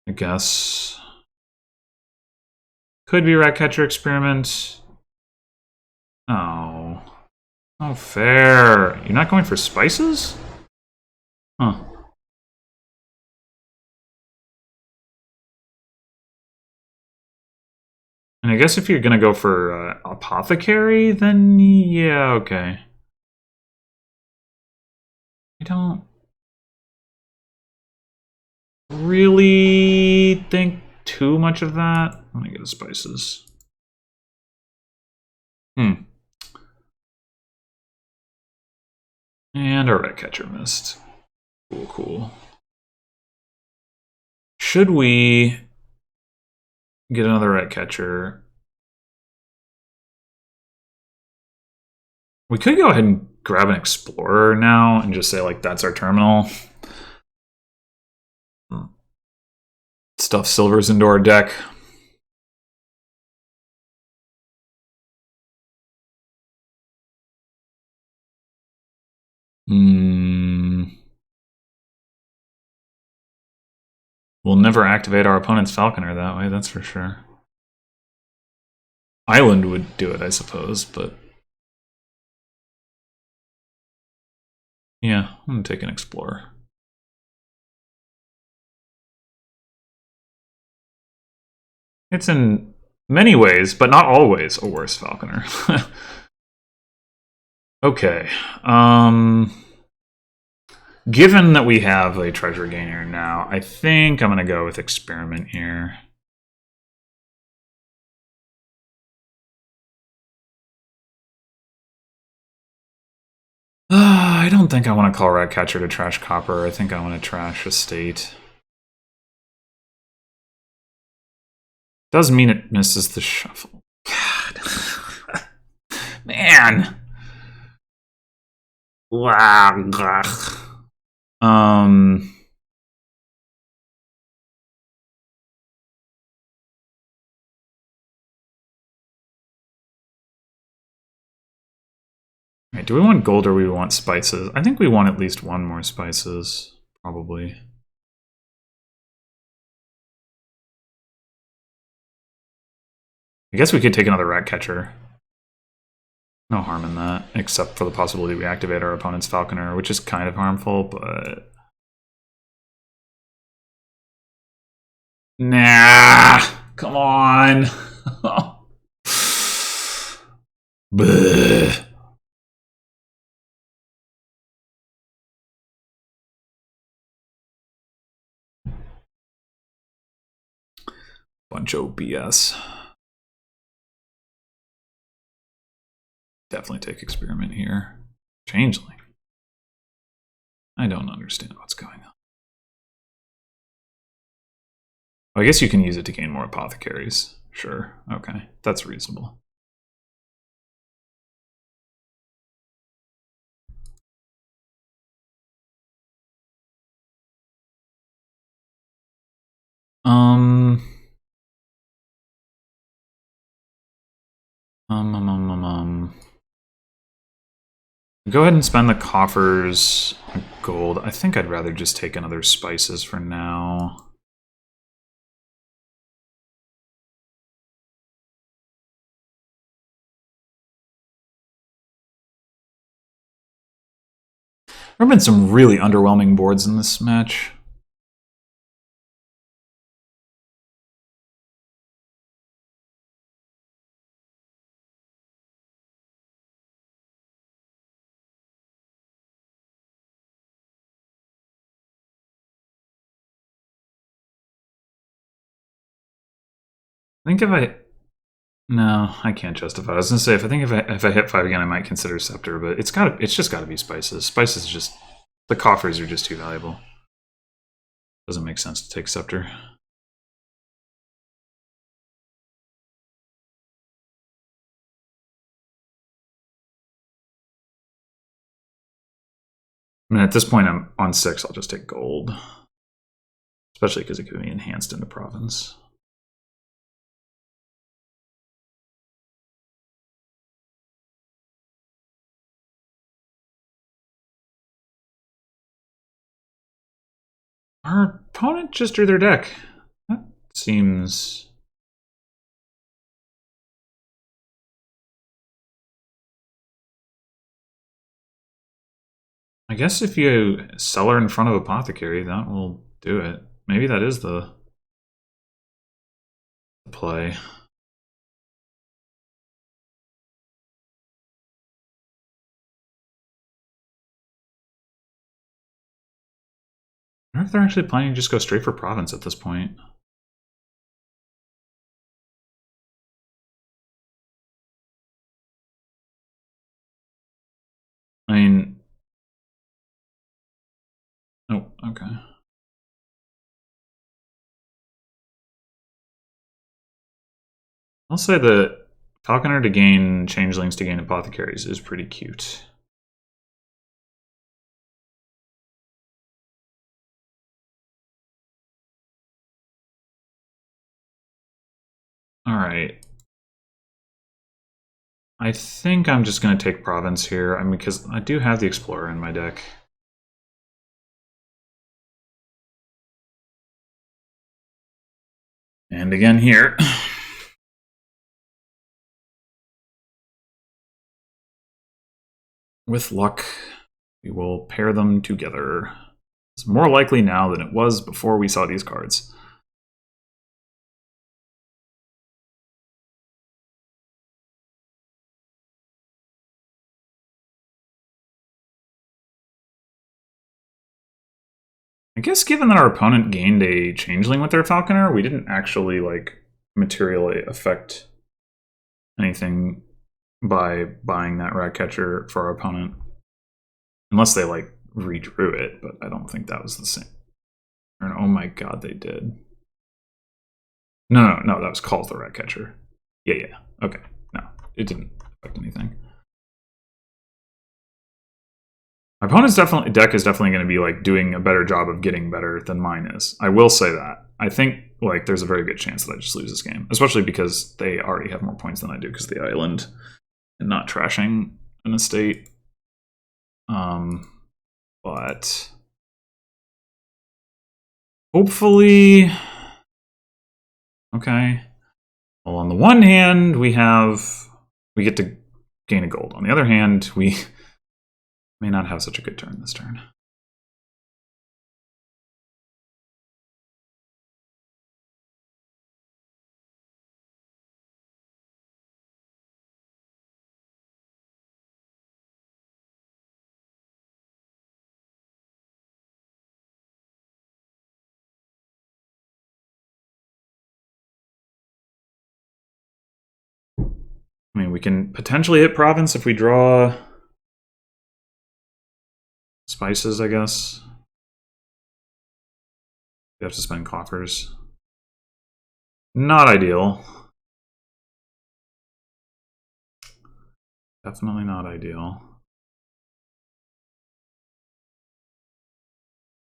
I guess. Could be rat catcher experiment. Oh. Oh, fair. You're not going for spices? Huh. And I guess if you're gonna go for apothecary, then yeah, okay. I don't really think too much of that. Let me get the spices. And our rat catcher missed. Cool, cool. Should we get another rat catcher? We could go ahead and grab an explorer now and just say like that's our terminal. Stuff silvers into our deck. We'll never activate our opponent's falconer that way, that's for sure. Island would do it, I suppose, but... yeah, I'm gonna take an explorer. It's in many ways, but not always, a worse falconer. Okay. Given that we have a treasure gainer now, I think I'm going to go with experiment here. I don't think I want to call Ratcatcher to trash copper. I think I want to trash estate. Does mean it misses the shuffle. God. Man. Right, do we want gold or we want spices? I think we want at least one more spices, probably. I guess we could take another Ratcatcher. No harm in that, except for the possibility we activate our opponent's falconer, which is kind of harmful, but... nah, come on. Bleh. Bunch of BS. Definitely take experiment here. Changeling. I don't understand what's going on. Well, I guess you can use it to gain more apothecaries. Sure, okay, that's reasonable. Um, Go ahead and spend the coffers gold. I think I'd rather just take another spices for now. There have been some really underwhelming boards in this match. I think if I... no, I can't justify it. I was gonna say if I hit 5 again, I might consider Scepter, but it's just gotta be spices. Spices is just... the coffers are just too valuable. Doesn't make sense to take Scepter. I mean, at this point, I'm on 6. I'll just take gold. Especially because it can be enhanced into province. Our opponent just drew their deck. That seems... I guess if you sell her in front of Apothecary, that will do it. Maybe that is the play. I wonder if they're actually planning to just go straight for province at this point. I mean... oh, okay. I'll say that Falconer to gain Changelings to gain Apothecaries is pretty cute. Alright. I think I'm just going to take Province here. I mean, because I do have the Explorer in my deck. And again here. With luck, we will pair them together. It's more likely now than it was before we saw these cards. I guess given that our opponent gained a Changeling with their Falconer, we didn't actually, like, materially affect anything by buying that Ratcatcher for our opponent. Unless they, like, redrew it, but I don't think that was the same. Oh my god, they did. No, that was called the Ratcatcher. Yeah. Okay. No, it didn't affect anything. My opponent's deck is definitely going to be like doing a better job of getting better than mine is. I will say that. I think like there's a very good chance that I just lose this game, especially because they already have more points than I do because of the island and not trashing an estate. But hopefully, okay. Well, on the one hand, we get to gain a gold. On the other hand, we may not have such a good turn this turn. I mean, we can potentially hit Province if we draw spices, I guess. We have to spend coffers. Not ideal. Definitely not ideal.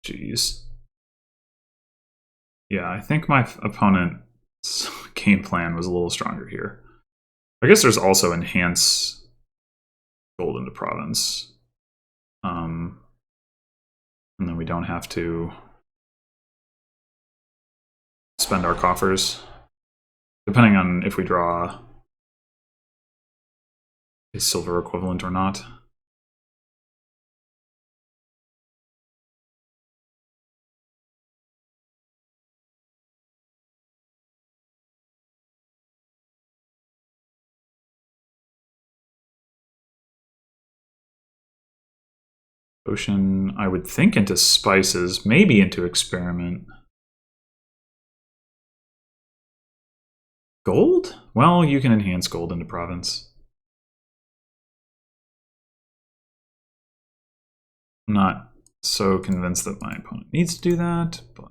Jeez. Yeah, I think my opponent's game plan was a little stronger here. I guess there's also enhance gold into Province. And then we don't have to spend our coffers, depending on if we draw a silver equivalent or not. Ocean, I would think into spices, maybe into experiment. Gold? Well, you can enhance gold into Province. I'm not so convinced that my opponent needs to do that, but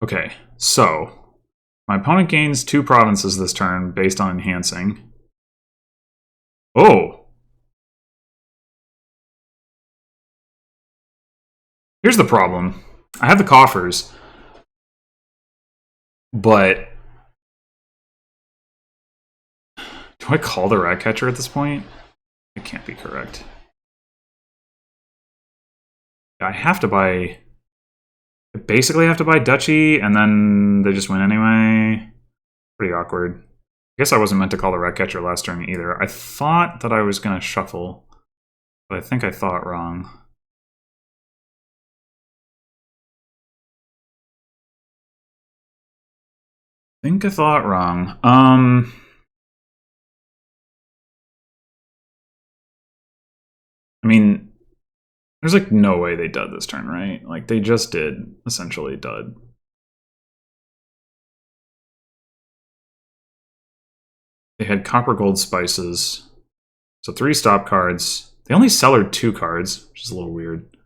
okay, so my opponent gains 2 provinces this turn based on enhancing. Oh! Here's the problem. I have the coffers, but do I call the Ratcatcher at this point? It can't be correct. I have to buy... I basically have to buy Duchy, and then they just win anyway. Pretty awkward. I guess I wasn't meant to call the Ratcatcher last turn either. I thought that I was going to shuffle, but I think I thought wrong. I think I thought wrong. I mean, there's like no way they dud this turn, right? Like they just did, essentially dud. They had copper gold spices. So 3 stop cards. They only cellared 2 cards, which is a little weird.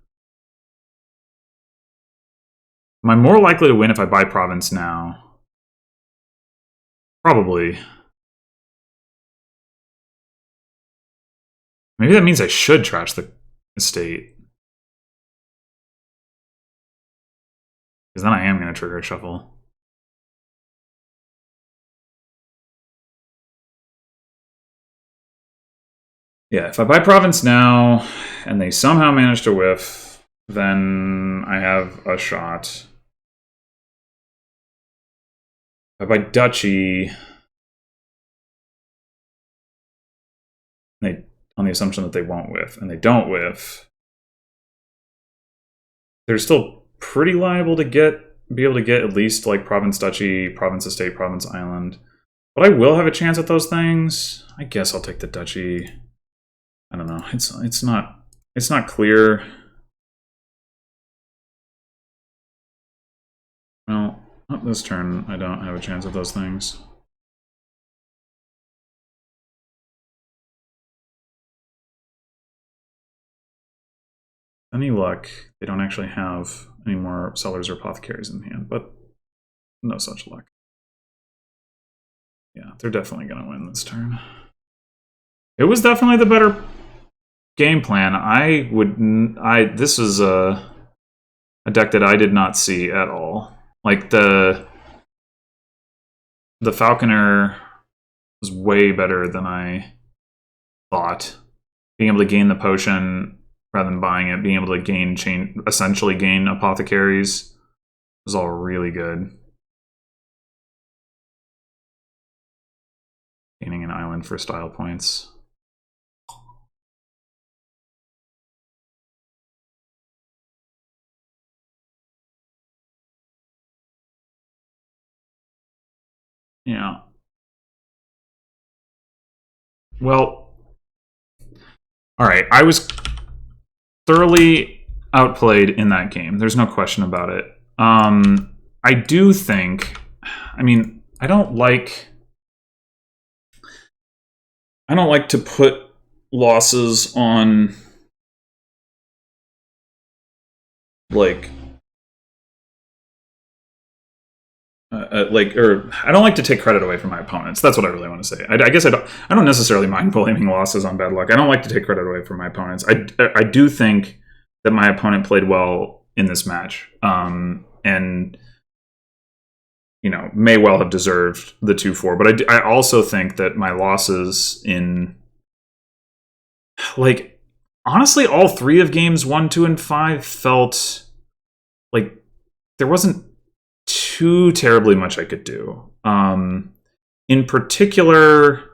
Am I more likely to win if I buy Province now? Probably. Maybe that means I should trash the estate. Because then I am going to trigger a shuffle. Yeah, if I buy province now and they somehow manage to whiff, then I have a shot. If I buy duchy, on the assumption that they won't whiff, and they don't whiff, they're still pretty liable to be able to get at least like province duchy, province estate, province island. But I will have a chance at those things. I guess I'll take the duchy. I don't know. It's not clear. Well, not this turn. I don't have a chance at those things. Any luck, they don't actually have any more sellers or apothecaries in hand, but no such luck. Yeah, they're definitely going to win this turn. It was definitely the better game plan. This is a deck that I did not see at all. Like the Falconer was way better than I thought. Being able to gain the potion rather than buying it, being able to essentially gain apothecaries was all really good. Gaining an island for style points. Yeah. Well, all right. I was thoroughly outplayed in that game. There's no question about it. I do think, I mean, I don't like to put losses on like or I don't like to take credit away from my opponents. That's what I really want to say. I guess I don't necessarily mind blaming losses on bad luck. I don't like to take credit away from my opponents. I do think that my opponent played well in this match, and you know, may well have deserved the 2-4. But I also think that my losses in, like, honestly, all three of games 1, 2, and 5 felt like there wasn't too terribly much I could do. In particular,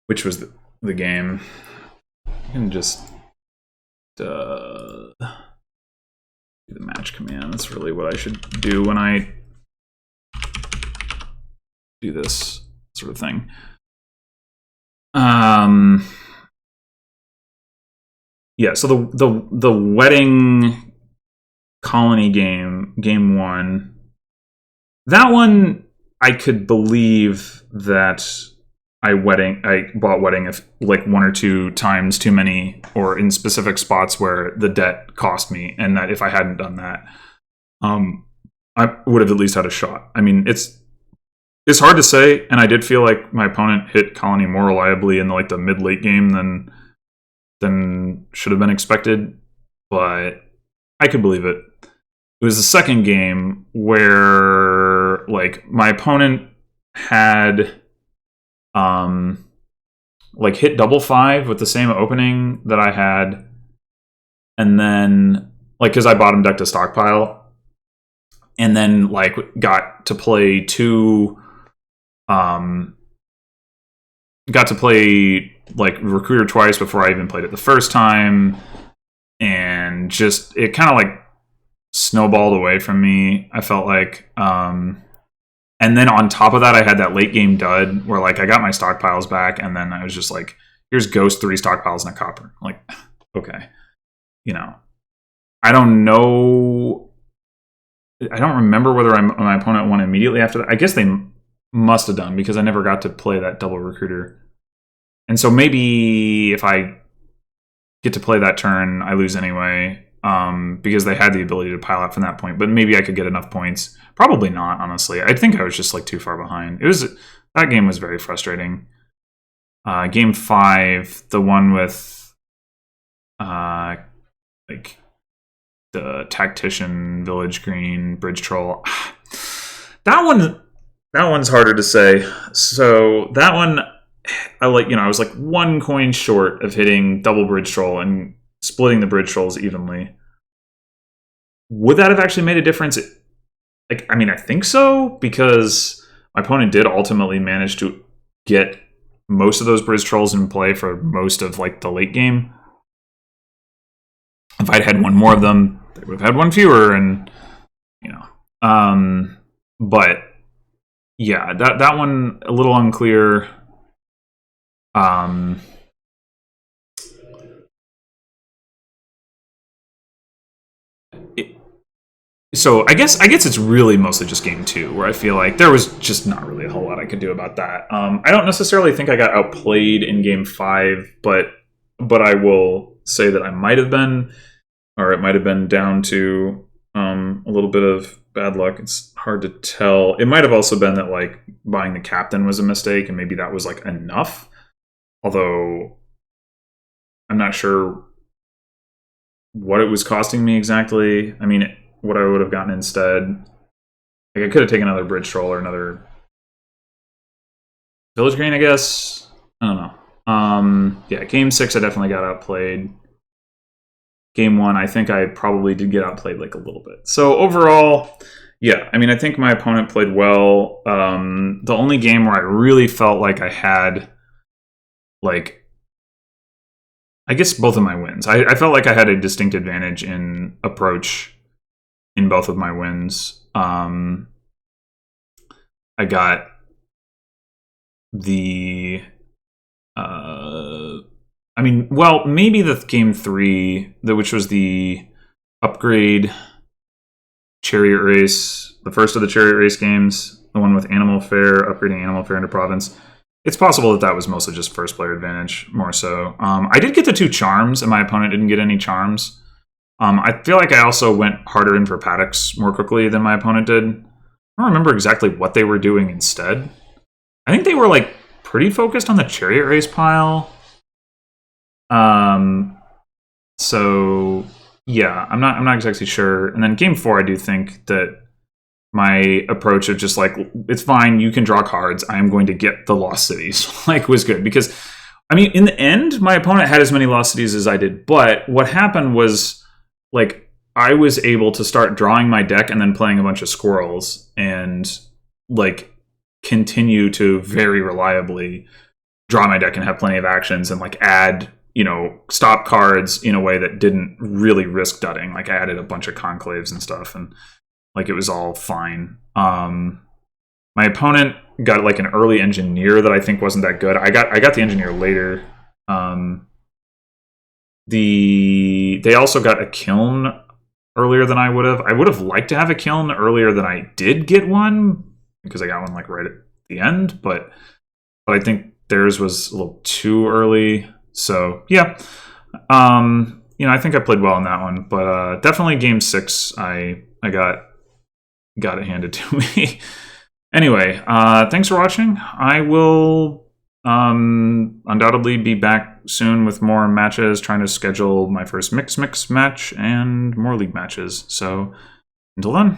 which was the game. I can just do the match command. That's really what I should do when I do this sort of thing. Yeah, so the wedding colony game 1, that one I could believe that I bought wedding if like 1 or 2 times too many, or in specific spots where the debt cost me, and that if I hadn't done that, I would have at least had a shot. I mean, it's hard to say, and I did feel like my opponent hit colony more reliably in the mid-late game than should have been expected, but I could believe it. It was the second game where like my opponent had like hit double 5 with the same opening that I had, and then like because I bottom decked a stockpile, and then like got to play like recruiter twice before I even played it the first time, and just it kind of like snowballed away from me, I felt like. And then on top of that, I had that late game dud where like I got my stockpiles back, and then I was just like, here's ghost 3 stockpiles and a copper. I'm like, okay. You know, I don't know. I don't remember whether my opponent won immediately after that. I guess they must have done, because I never got to play that double recruiter. And so maybe if I get to play that turn, I lose anyway. because they had the ability to pile out from that point. But maybe I could get enough points. Probably not, honestly. I think I was just like too far behind. That game was very frustrating. Game 5, the one with like the tactician, village green, bridge troll. That one's harder to say. So that one, I was like 1 coin short of hitting double bridge troll and splitting the bridge trolls evenly. Would that have actually made a difference? Like, I mean, I think so, because my opponent did ultimately manage to get most of those bridge trolls in play for most of like the late game. If I'd had one more of them, they would have had one fewer, and but yeah, that one a little unclear. So I guess it's really mostly just game 2, where I feel like there was just not really a whole lot I could do about that. I don't necessarily think I got outplayed in game 5, but I will say that I might have been, or it might have been down to a little bit of bad luck. It's hard to tell. It might have also been that like buying the captain was a mistake, and maybe that was like enough. Although I'm not sure what it was costing me exactly. I mean, what I would have gotten instead. Like, I could have taken another bridge troll or another village green, I guess. I don't know. Yeah, game 6 I definitely got outplayed. Game 1, I think I probably did get outplayed like a little bit. So overall, yeah, I mean, I think my opponent played well. The only game where I really felt like I had, like, I guess both of my wins. I felt like I had a distinct advantage in approach in both of my wins. I got the maybe the game 3, which was the upgrade chariot race, the first of the chariot race games, the one with Animal Fair, upgrading Animal Fair into province. It's possible that was mostly just first player advantage, more so. I did get the 2 charms, and my opponent didn't get any charms. I feel like I also went harder in for paddocks more quickly than my opponent did. I don't remember exactly what they were doing instead. I think they were like pretty focused on the chariot race pile. So yeah, I'm not exactly sure. And then game 4, I do think that my approach of just like, it's fine, you can draw cards, I am going to get the lost cities, like, was good. Because, I mean, in the end, my opponent had as many lost cities as I did. But what happened was, like, I was able to start drawing my deck and then playing a bunch of squirrels and, like, continue to very reliably draw my deck and have plenty of actions and, like, add, stop cards in a way that didn't really risk dudding. Like, I added a bunch of conclaves and stuff, and, like, it was all fine. My opponent got, like, an early engineer that I think wasn't that good. I got the engineer later. They also got a kiln earlier than I would have. I would have liked to have a kiln earlier than I did get one, because I got one like right at the end, but I think theirs was a little too early. So yeah, I think I played well in that one, but definitely game 6, I got it handed to me. Anyway, thanks for watching. I will undoubtedly be back soon with more matches, trying to schedule my first mix match and more league matches. So until then.